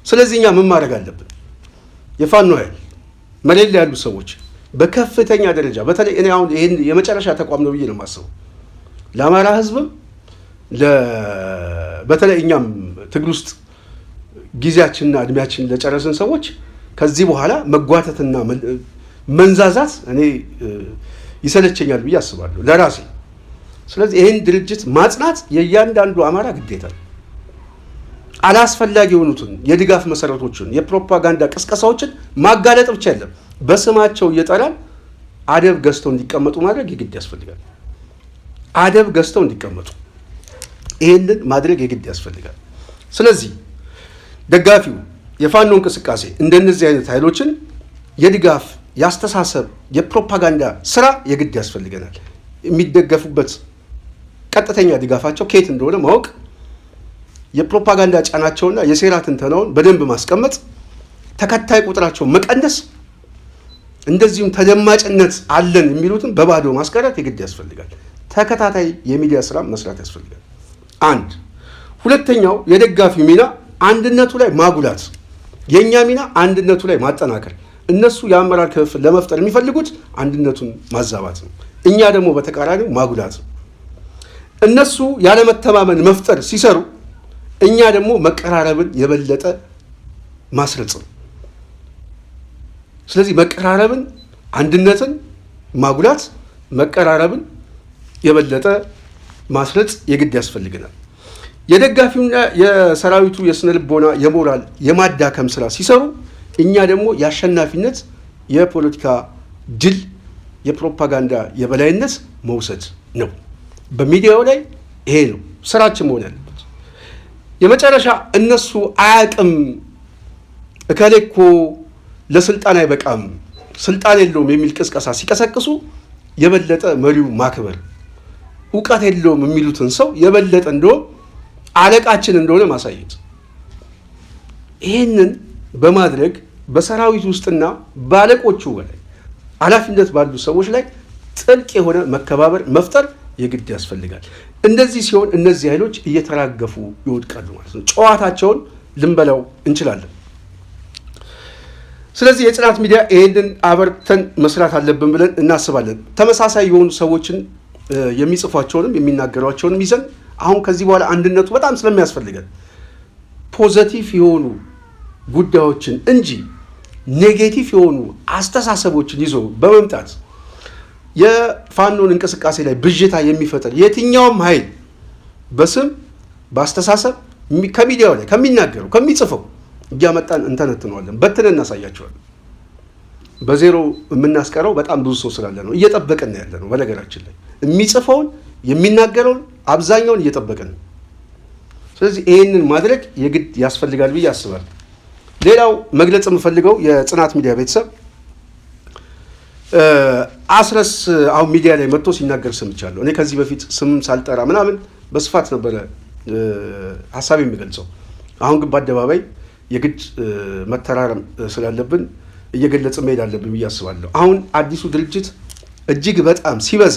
Speaker 1: ስለዚህ እኛ ምን ማድረግ አለብን? የፋኖ ኃይል መሬት ላይ ያሉ ሰዎች በከፍተኛ ደረጃ በተለይ እኔ አሁን ይሄን የመጨረሻ ተቋም ነው ብዬ ነው የማስበው ለአማራ ህዝብም በተለይ እኛም ትግል ውስጥ ጊዜያችንና እድሜያችንን ለጨረስን ሰዎች ከዚህ በኋላ መጓተትና መንዛዛት እኔ ይሰለቸኛል ብዬ አስባለሁ ለራሴ። ስለዚህ ይህን ድርጅት ማጽናት የእያንዳንዱ አማራ ግዴታ ነው። አላስፈላጊ የሆኑትን የድጋፍ መሰረቶችን የፕሮፓጋንዳ ቅስቀሳዎችን ማጋለጥ ብቻ የለም፣ በስማቸው እየጠራን አደብ ገዝተው እንዲቀመጡ ማድረግ የግድ ያስፈልጋል። አደብ ገዝተው እንዲቀመጡ ይህንን ማድረግ የግድ ያስፈልጋል። ስለዚህ ደጋፊው የፋኖ እንቅስቃሴ እንደነዚህ አይነት ኃይሎችን የድጋፍ ያስተሳሰብ የፕሮፓጋንዳ ስራ የግድ ያስፈልገናል። የሚደገፉበት ቀጥተኛ ድጋፋቸው ከየት እንደሆነ ማወቅ፣ የፕሮፓጋንዳ ጫናቸውና የሴራ ትንተናውን በደንብ ማስቀመጥ፣ ተከታይ ቁጥራቸውን መቀነስ፣ እንደዚሁም ተደማጭነት አለን የሚሉትን በባዶ ማስቀረት የግድ ያስፈልጋል። ተከታታይ የሚዲያ ስራ መስራት ያስፈልጋል። አንድ ሁለተኛው የደጋፊው ሚና አንድነቱ ላይ ማጉላት፣ የኛ ሚና አንድነቱ ላይ ማጠናከር። እነሱ የአመራር ክፍፍል ለመፍጠር የሚፈልጉት አንድነቱን ማዛባት ነው። እኛ ደግሞ በተቃራኒው ማጉላት ነው። እነሱ ያለመተማመን መፍጠር ሲሰሩ፣ እኛ ደግሞ መቀራረብን የበለጠ ማስረጽ ነው። ስለዚህ መቀራረብን፣ አንድነትን ማጉላት፣ መቀራረብን የበለጠ ማስረጽ የግድ ያስፈልገናል። የደጋፊውና የሰራዊቱ የስነ ልቦና የሞራል የማዳከም ስራ ሲሰሩ፣ እኛ ደግሞ የአሸናፊነት የፖለቲካ ድል የፕሮፓጋንዳ የበላይነት መውሰድ ነው። በሚዲያው ላይ ይሄ ነው ስራችን መሆን ያለበት። የመጨረሻ እነሱ አያቅም፣ እከሌ እኮ ለስልጣን አይበቃም፣ ስልጣን የለውም የሚል ቅስቀሳ ሲቀሰቅሱ የበለጠ መሪው ማክበር፣ እውቀት የለውም የሚሉትን ሰው የበለጠ እንደውም አለቃችን እንደሆነ ማሳየት። ይህንን በማድረግ በሰራዊት ውስጥና ባለቆቹ በላይ ኃላፊነት ባሉ ሰዎች ላይ ጥልቅ የሆነ መከባበር መፍጠር የግድ ያስፈልጋል። እንደዚህ ሲሆን እነዚህ ኃይሎች እየተራገፉ ይወድቃሉ ማለት ነው። ጨዋታቸውን ልንበላው እንችላለን። ስለዚህ የጽናት ሚዲያ ይሄንን አበርተን መስራት አለብን ብለን እናስባለን። ተመሳሳይ የሆኑ ሰዎችን የሚጽፏቸውንም የሚናገሯቸውንም ይዘን አሁን ከዚህ በኋላ አንድነቱ በጣም ስለሚያስፈልገን ፖዘቲቭ የሆኑ ጉዳዮችን እንጂ ኔጌቲቭ የሆኑ አስተሳሰቦችን ይዞ በመምጣት የፋኖን እንቅስቃሴ ላይ ብዥታ የሚፈጠር የትኛውም ኃይል በስም በአስተሳሰብ ከሚዲያው ላይ ከሚናገረው ከሚጽፈው እያመጣን እንተነትነዋለን፣ በትነን እናሳያቸዋለን። በዜሮ የምናስቀረው በጣም ብዙ ሰው ስላለ ነው። እየጠበቅን ያለ ነው። በነገራችን ላይ የሚጽፈውን የሚናገረውን አብዛኛውን እየጠበቅን ነው። ስለዚህ ይህንን ማድረግ የግድ ያስፈልጋል ብዬ አስባለሁ። ሌላው መግለጽ የምፈልገው የጽናት ሚዲያ ቤተሰብ አስረስ አሁን ሚዲያ ላይ መጥቶ ሲናገር ሰምቻለሁ። እኔ ከዚህ በፊት ስም ሳልጠራ ምናምን በስፋት ነበረ ሀሳብ የሚገልጸው። አሁን ግን በአደባባይ የግድ መተራረም ስላለብን እየገለጽ መሄድ አለብን ብዬ አስባለሁ። አሁን አዲሱ ድርጅት እጅግ በጣም ሲበዛ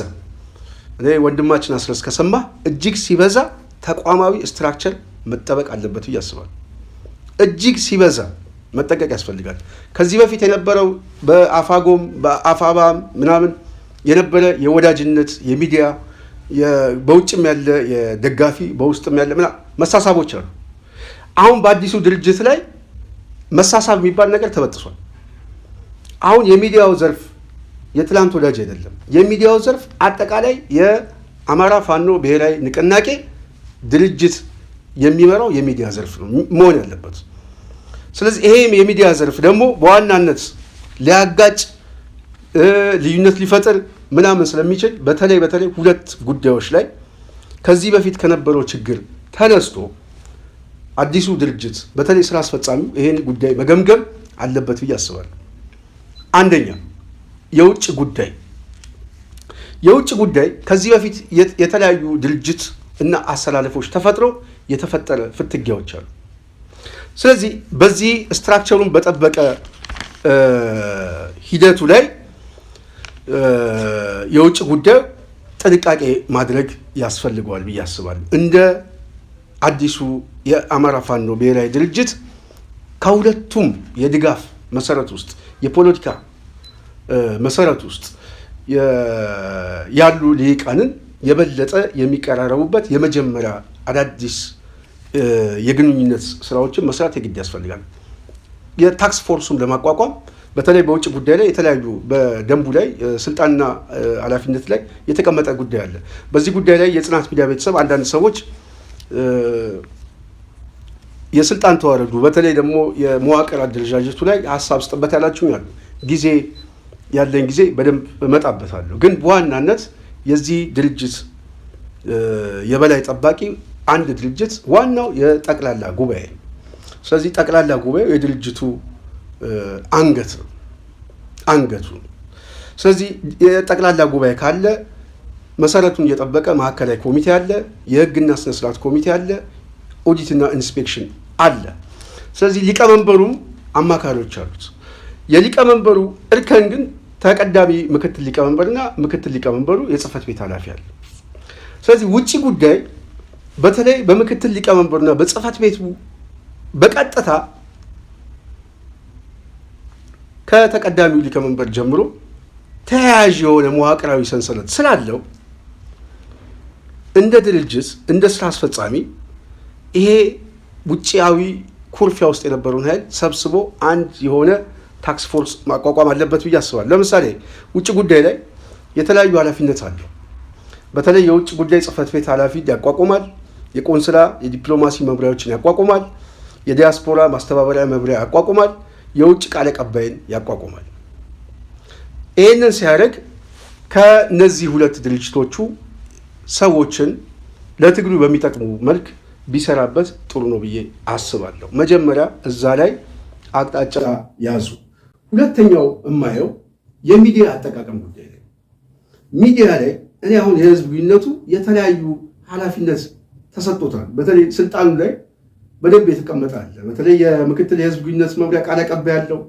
Speaker 1: እኔ ወንድማችን አስረስ ከሰማ እጅግ ሲበዛ ተቋማዊ ስትራክቸር መጠበቅ አለበት ብዬ አስባለሁ። እጅግ ሲበዛ መጠቀቅ ያስፈልጋል። ከዚህ በፊት የነበረው በአፋጎም በአፋባም ምናምን የነበረ የወዳጅነት የሚዲያ በውጭም ያለ የደጋፊ በውስጥም ያለ መሳሳቦች አሉ። አሁን በአዲሱ ድርጅት ላይ መሳሳብ የሚባል ነገር ተበጥሷል። አሁን የሚዲያው ዘርፍ የትላንት ወዳጅ አይደለም። የሚዲያው ዘርፍ አጠቃላይ የአማራ ፋኖ ብሔራዊ ንቅናቄ ድርጅት የሚመራው የሚዲያ ዘርፍ ነው መሆን ያለበት። ስለዚህ ይሄም የሚዲያ ዘርፍ ደግሞ በዋናነት ሊያጋጭ ልዩነት ሊፈጥር ምናምን ስለሚችል በተለይ ሁለት ጉዳዮች ላይ ከዚህ በፊት ከነበረው ችግር ተነስቶ አዲሱ ድርጅት በተለይ ስራ አስፈጻሚው ይሄን ጉዳይ መገምገም አለበት ብዬ አስባለሁ። አንደኛ የውጭ ጉዳይ ከዚህ በፊት የተለያዩ ድርጅት እና አሰላለፎች ተፈጥሮ የተፈጠረ ፍትጊያዎች አሉ። ስለዚህ በዚህ ስትራክቸሩን በጠበቀ ሂደቱ ላይ የውጭ ጉዳይ ጥንቃቄ ማድረግ ያስፈልገዋል ብዬ አስባለሁ። እንደ አዲሱ የአማራ ፋኖ ብሔራዊ ድርጅት ከሁለቱም የድጋፍ መሰረት ውስጥ የፖለቲካ መሰረት ውስጥ ያሉ ልሂቃንን የበለጠ የሚቀራረቡበት የመጀመሪያ አዳዲስ የግንኙነት ስራዎችን መስራት የግድ ያስፈልጋል። የታክስ ፎርሱም ለማቋቋም በተለይ በውጭ ጉዳይ ላይ የተለያዩ በደንቡ ላይ ስልጣንና ኃላፊነት ላይ የተቀመጠ ጉዳይ አለ። በዚህ ጉዳይ ላይ የጽናት ሚዲያ ቤተሰብ አንዳንድ ሰዎች የስልጣን ተዋረዱ በተለይ ደግሞ የመዋቅር አደረጃጀቱ ላይ ሀሳብ ስጥበት ያላችሁ ያሉ ያለኝ ጊዜ በደንብ እመጣበታለሁ። ግን በዋናነት የዚህ ድርጅት የበላይ ጠባቂ አንድ ድርጅት ዋናው የጠቅላላ ጉባኤ ነው። ስለዚህ ጠቅላላ ጉባኤው የድርጅቱ አንገቱ። ስለዚህ የጠቅላላ ጉባኤ ካለ መሰረቱን እየጠበቀ ማዕከላዊ ኮሚቴ አለ፣ የህግና ስነ ስርዓት ኮሚቴ አለ፣ ኦዲትና ኢንስፔክሽን አለ። ስለዚህ ሊቀመንበሩም አማካሪዎች አሉት። የሊቀመንበሩ እርከን ግን ተቀዳሚ ምክትል ሊቀመንበርና ምክትል ሊቀመንበሩ የጽህፈት ቤት ኃላፊ አለ። ስለዚህ ውጭ ጉዳይ በተለይ በምክትል ሊቀመንበሩና በጽህፈት ቤቱ በቀጥታ ከተቀዳሚው ሊቀመንበር ጀምሮ ተያያዥ የሆነ መዋቅራዊ ሰንሰለት ስላለው እንደ ድርጅት እንደ ስራ አስፈጻሚ ይሄ ውጪያዊ ኩርፊያ ውስጥ የነበረውን ኃይል ሰብስቦ አንድ የሆነ ታክስ ፎርስ ማቋቋም አለበት ብዬ አስባለሁ። ለምሳሌ ውጭ ጉዳይ ላይ የተለያዩ ኃላፊነት አለው። በተለይ የውጭ ጉዳይ ጽህፈት ቤት ኃላፊ ያቋቁማል፣ የቆንስላ የዲፕሎማሲ መምሪያዎችን ያቋቁማል፣ የዲያስፖራ ማስተባበሪያ መምሪያ ያቋቁማል፣ የውጭ ቃል አቀባይን ያቋቁማል። ይህንን ሲያደርግ ከነዚህ ሁለት ድርጅቶቹ ሰዎችን ለትግሉ በሚጠቅሙ መልክ ቢሰራበት ጥሩ ነው ብዬ አስባለሁ። መጀመሪያ እዛ ላይ አቅጣጫ ያዙ። ሁለተኛው የማየው የሚዲያ አጠቃቀም ጉዳይ ላይ ሚዲያ ላይ እኔ አሁን የህዝብ ግንኙነቱ የተለያዩ ኃላፊነት ተሰጥቶታል። በተለይ ስልጣኑ ላይ በደንብ የተቀመጠ አለ። በተለይ የምክትል የህዝብ ግንኙነት መምሪያ ቃል አቀባይ አለው።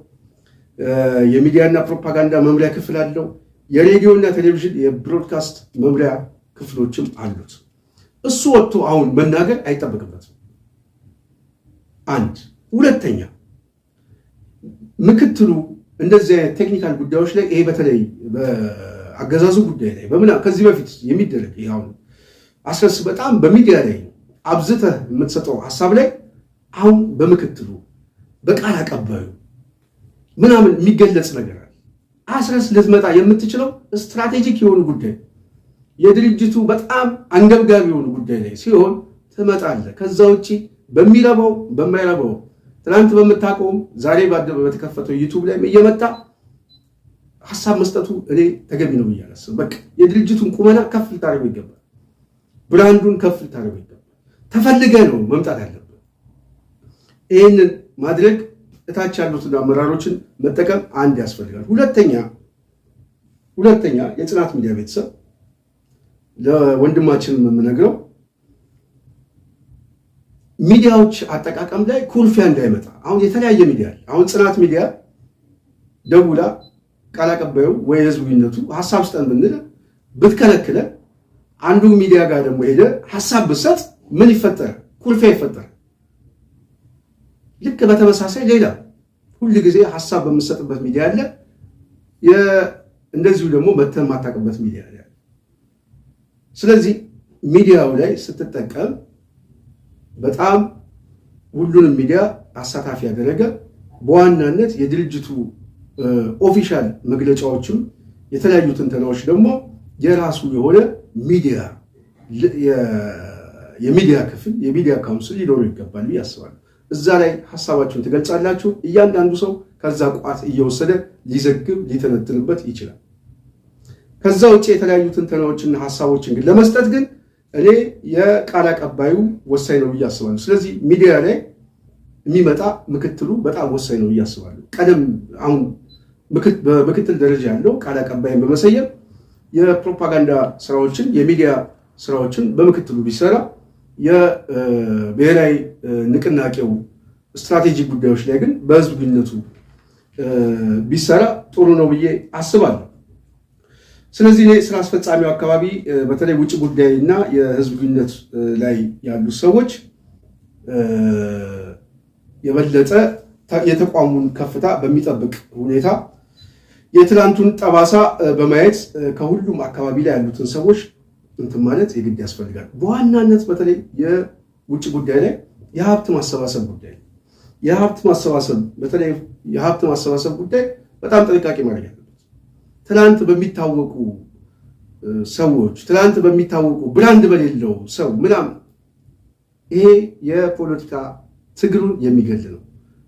Speaker 1: የሚዲያና ፕሮፓጋንዳ መምሪያ ክፍል አለው። የሬዲዮና ቴሌቪዥን የብሮድካስት መምሪያ ክፍሎችም አሉት። እሱ ወጥቶ አሁን መናገር አይጠበቅበትም። አንድ ሁለተኛ ምክትሉ እንደዚህ አይነት ቴክኒካል ጉዳዮች ላይ ይሄ በተለይ በአገዛዙ ጉዳይ ላይ ከዚህ በፊት የሚደረግ ይሄ አሁን አስረስ በጣም በሚዲያ ላይ አብዝተህ የምትሰጠው ሀሳብ ላይ አሁን በምክትሉ በቃል አቀባዩ ምናምን የሚገለጽ ነገር አለ። አስረስ ልትመጣ የምትችለው ስትራቴጂክ የሆኑ ጉዳይ የድርጅቱ በጣም አንገብጋቢ የሆኑ ጉዳይ ላይ ሲሆን ትመጣለህ። ከዛ ውጭ በሚረባው በማይረባው ትናንት በምታውቀውም ዛሬ በተከፈተው ዩቱብ ላይ እየመጣ ሀሳብ መስጠቱ እኔ ተገቢ ነው ብዬ አላስብም። በቃ የድርጅቱን ቁመና ከፍ ልታደርገው ይገባል። ብራንዱን ከፍ ልታደርገው ይገባል። ተፈልገህ ነው መምጣት ያለብህ። ይህንን ማድረግ እታች ያሉትን አመራሮችን መጠቀም አንድ ያስፈልጋል። ሁለተኛ የጽናት ሚዲያ ቤተሰብ ለወንድማችን የምነግረው ሚዲያዎች አጠቃቀም ላይ ኩርፊያ እንዳይመጣ። አሁን የተለያየ ሚዲያ አለ። አሁን ጽናት ሚዲያ ደውላ ቃል አቀባዩ ወይ ህዝብ ግንኙነቱ ሀሳብ ስጠን ብንል ብትከለክለ አንዱ ሚዲያ ጋር ደግሞ ሄደ ሀሳብ ብሰጥ ምን ይፈጠራል? ኩርፊያ ይፈጠራል። ልክ በተመሳሳይ ሌላ ሁል ጊዜ ሀሳብ በምሰጥበት ሚዲያ አለ፣ እንደዚሁ ደግሞ መተህ የማታውቅበት ሚዲያ አለ። ስለዚህ ሚዲያው ላይ ስትጠቀም በጣም ሁሉንም ሚዲያ አሳታፊ ያደረገ በዋናነት የድርጅቱ ኦፊሻል መግለጫዎችም የተለያዩ ትንተናዎች ደግሞ የራሱ የሆነ ሚዲያ የሚዲያ ክፍል የሚዲያ ካውንስል ሊኖረው ይገባል ብዬ አስባለሁ። እዛ ላይ ሀሳባችሁን ትገልጻላችሁ። እያንዳንዱ ሰው ከዛ ቋት እየወሰደ ሊዘግብ ሊተነትንበት ይችላል። ከዛ ውጭ የተለያዩ ትንተናዎችና ሀሳቦችን ግን ለመስጠት ግን እኔ የቃል አቀባዩ ወሳኝ ነው ብዬ አስባለሁ። ስለዚህ ሚዲያ ላይ የሚመጣ ምክትሉ በጣም ወሳኝ ነው ብዬ አስባለሁ። ቀደም አሁን በምክትል ደረጃ ያለው ቃል አቀባይን በመሰየም የፕሮፓጋንዳ ስራዎችን የሚዲያ ስራዎችን በምክትሉ ቢሰራ የብሔራዊ ንቅናቄው ስትራቴጂክ ጉዳዮች ላይ ግን በህዝብ ግንኙነቱ ቢሰራ ጥሩ ነው ብዬ አስባለሁ። ስለዚህ እኔ ስራ አስፈጻሚው አካባቢ በተለይ ውጭ ጉዳይ እና የህዝብ ግንኙነት ላይ ያሉ ሰዎች የበለጠ የተቋሙን ከፍታ በሚጠብቅ ሁኔታ የትላንቱን ጠባሳ በማየት ከሁሉም አካባቢ ላይ ያሉትን ሰዎች እንትን ማለት የግድ ያስፈልጋል። በዋናነት በተለይ የውጭ ጉዳይ ላይ የሀብት ማሰባሰብ ጉዳይ በተለይ የሀብት ማሰባሰብ ጉዳይ በጣም ጥንቃቄ ማድረግ ያለበት። ትላንት በሚታወቁ ሰዎች ትላንት በሚታወቁ ብራንድ በሌለው ሰው ምናምን ይሄ የፖለቲካ ትግሉን የሚገል ነው።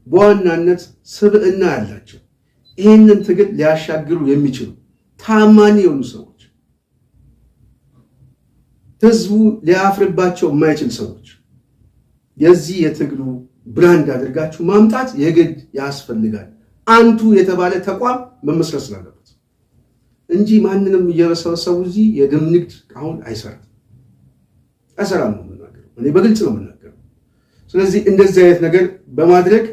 Speaker 1: በዋናነት ስብዕና ያላቸው ይህንን ትግል ሊያሻግሩ የሚችሉ ታማኝ የሆኑ ሰዎች፣ ህዝቡ ሊያፍርባቸው የማይችል ሰዎች የዚህ የትግሉ ብራንድ አድርጋችሁ ማምጣት የግድ ያስፈልጋል። አንቱ የተባለ ተቋም መመስረት ስላለበት እንጂ ማንንም እየበሰበሰቡ እዚህ የደም ንግድ አሁን አይሰራም ነው የምናገረው። እኔ በግልጽ ነው የምናገረው። ስለዚህ እንደዚህ አይነት ነገር በማድረግ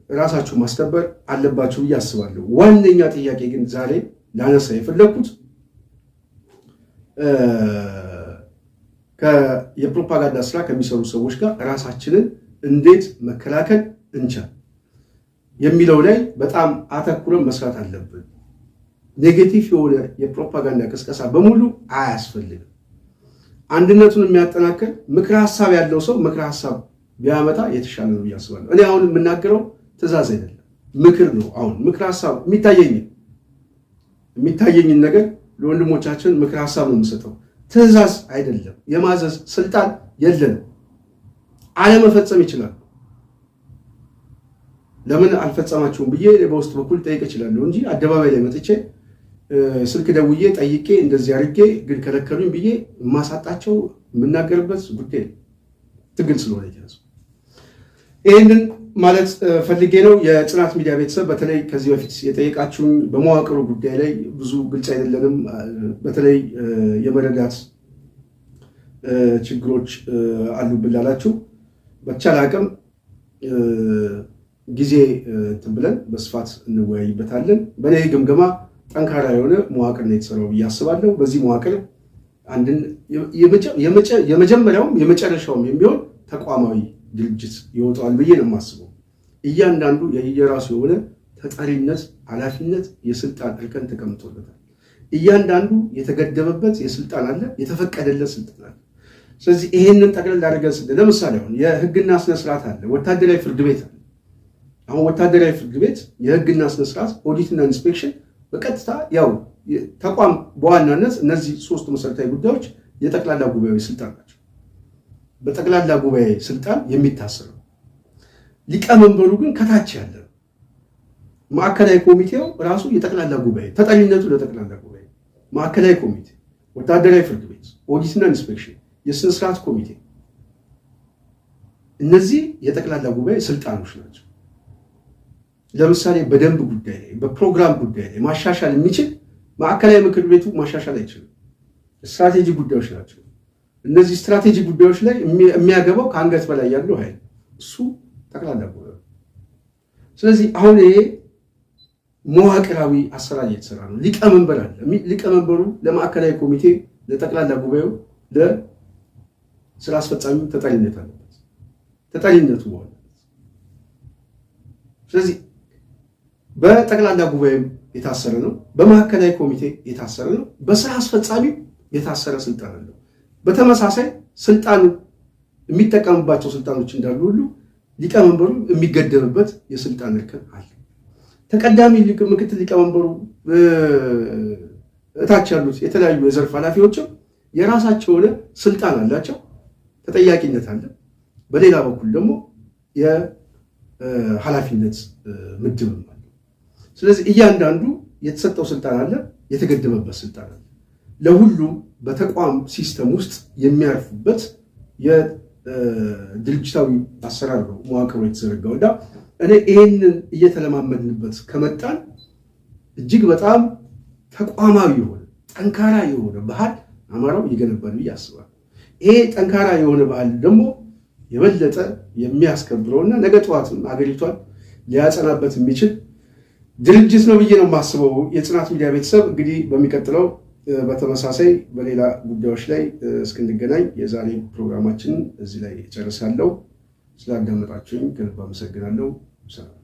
Speaker 1: ራሳችሁ ማስተባበር አለባችሁ ብዬ አስባለሁ። ዋነኛ ጥያቄ ግን ዛሬ ላነሳ የፈለኩት የፕሮፓጋንዳ ስራ ከሚሰሩ ሰዎች ጋር ራሳችንን እንዴት መከላከል እንችላለን የሚለው ላይ በጣም አተኩረን መስራት አለብን። ኔጌቲቭ የሆነ የፕሮፓጋንዳ ቅስቀሳ በሙሉ አያስፈልግም። አንድነቱን የሚያጠናክር ምክረ ሀሳብ ያለው ሰው ምክረ ሀሳብ ቢያመጣ የተሻለ ነው ብዬ አስባለሁ። እኔ አሁን የምናገረው ትእዛዝ አይደለም፣ ምክር ነው። አሁን ምክረ ሀሳብ የሚታየኝን ነገር ለወንድሞቻችን ምክረ ሀሳብ ነው የምሰጠው፣ ትእዛዝ አይደለም። የማዘዝ ስልጣን የለንም። አለመፈጸም ይችላል። ለምን አልፈጸማችሁም ብዬ በውስጥ በኩል ጠይቅ እችላለሁ እንጂ አደባባይ ላይ መጥቼ ስልክ ደውዬ ጠይቄ እንደዚህ አድርጌ ግን ከለከሉኝ ብዬ የማሳጣቸው የምናገርበት ጉዳይ ትግል ስለሆነ ይያዙ። ይህንን ማለት ፈልጌ ነው። የጽናት ሚዲያ ቤተሰብ በተለይ ከዚህ በፊት የጠየቃችሁኝ በመዋቅሩ ጉዳይ ላይ ብዙ ግልጽ አይደለንም። በተለይ የመረዳት ችግሮች አሉብን ላላችሁ በተቻለ አቅም ጊዜ እንትን ብለን በስፋት እንወያይበታለን። በእኔ ግምገማ ጠንካራ የሆነ መዋቅር ነው የተሰራው ብዬ አስባለሁ። በዚህ መዋቅር አንድን የመጀመሪያውም የመጨረሻውም የሚሆን ተቋማዊ ድርጅት ይወጣል ብዬ ነው የማስበው። እያንዳንዱ የየራሱ የሆነ ተጠሪነት፣ ኃላፊነት፣ የስልጣን እርከን ተቀምጦለታል። እያንዳንዱ የተገደበበት የስልጣን አለ፣ የተፈቀደለት ስልጣን አለ። ስለዚህ ይሄንን ጠቅለል አድርገን ለምሳሌ አሁን የህግና ስነስርዓት አለ፣ ወታደራዊ ፍርድ ቤት አለ። አሁን ወታደራዊ ፍርድ ቤት የህግና ስነስርዓት ኦዲትና ኢንስፔክሽን በቀጥታ ያው ተቋም በዋናነት እነዚህ ሶስት መሰረታዊ ጉዳዮች የጠቅላላ ጉባኤ ስልጣን ናቸው። በጠቅላላ ጉባኤ ስልጣን የሚታሰሩ ሊቀመንበሩ ግን ከታች ያለ ማዕከላዊ ኮሚቴው ራሱ የጠቅላላ ጉባኤ ተጠሪነቱ ለጠቅላላ ጉባኤ ማዕከላዊ ኮሚቴ፣ ወታደራዊ ፍርድ ቤት፣ ኦዲትና ኢንስፔክሽን፣ የስነ ስርዓት ኮሚቴ እነዚህ የጠቅላላ ጉባኤ ስልጣኖች ናቸው። ለምሳሌ በደንብ ጉዳይ ላይ በፕሮግራም ጉዳይ ላይ ማሻሻል የሚችል ማዕከላዊ ምክር ቤቱ ማሻሻል አይችልም። ስትራቴጂ ጉዳዮች ናቸው። እነዚህ ስትራቴጂ ጉዳዮች ላይ የሚያገባው ከአንገት በላይ ያለው ኃይል እሱ ጠቅላላ ጉባኤ። ስለዚህ አሁን ይሄ መዋቅራዊ አሰራር እየተሰራ ነው። ሊቀመንበር አለ። ሊቀመንበሩ ለማዕከላዊ ኮሚቴ፣ ለጠቅላላ ጉባኤው፣ ለስራ አስፈጻሚ ተጠሪነት አለበት። ተጠሪነቱ በኋላ ስለዚህ በጠቅላላ ጉባኤ የታሰረ ነው፣ በማዕከላዊ ኮሚቴ የታሰረ ነው፣ በስራ አስፈጻሚ የታሰረ ስልጣን አለው። በተመሳሳይ ስልጣኑ የሚጠቀምባቸው ስልጣኖች እንዳሉ ሁሉ ሊቀመንበሩ የሚገደብበት የስልጣን እርከን አለ። ተቀዳሚ ምክትል ሊቀመንበሩ እታች ያሉት የተለያዩ የዘርፍ ኃላፊዎችም የራሳቸው የሆነ ስልጣን አላቸው፣ ተጠያቂነት አለ። በሌላ በኩል ደግሞ የኃላፊነት ምድብም አለ። ስለዚህ እያንዳንዱ የተሰጠው ስልጣን አለ፣ የተገደበበት ስልጣን አለ። ለሁሉም በተቋም ሲስተም ውስጥ የሚያርፉበት የድርጅታዊ አሰራር ነው መዋቅሩ የተዘረጋው። እና እኔ ይህንን እየተለማመድንበት ከመጣን እጅግ በጣም ተቋማዊ የሆነ ጠንካራ የሆነ ባህል አማራው ይገነባል ብዬ አስባለሁ። ይሄ ጠንካራ የሆነ ባህል ደግሞ የበለጠ የሚያስከብረውና ነገ ጠዋትም ሀገሪቷን ሊያጸናበት የሚችል ድርጅት ነው ብዬ ነው የማስበው። የጽናት ሚዲያ ቤተሰብ እንግዲህ በሚቀጥለው በተመሳሳይ በሌላ ጉዳዮች ላይ እስክንገናኝ የዛሬ ፕሮግራማችንን እዚህ ላይ እጨርሳለሁ። ስላዳመጣችሁኝ ከልብ አመሰግናለሁ። ሰላም።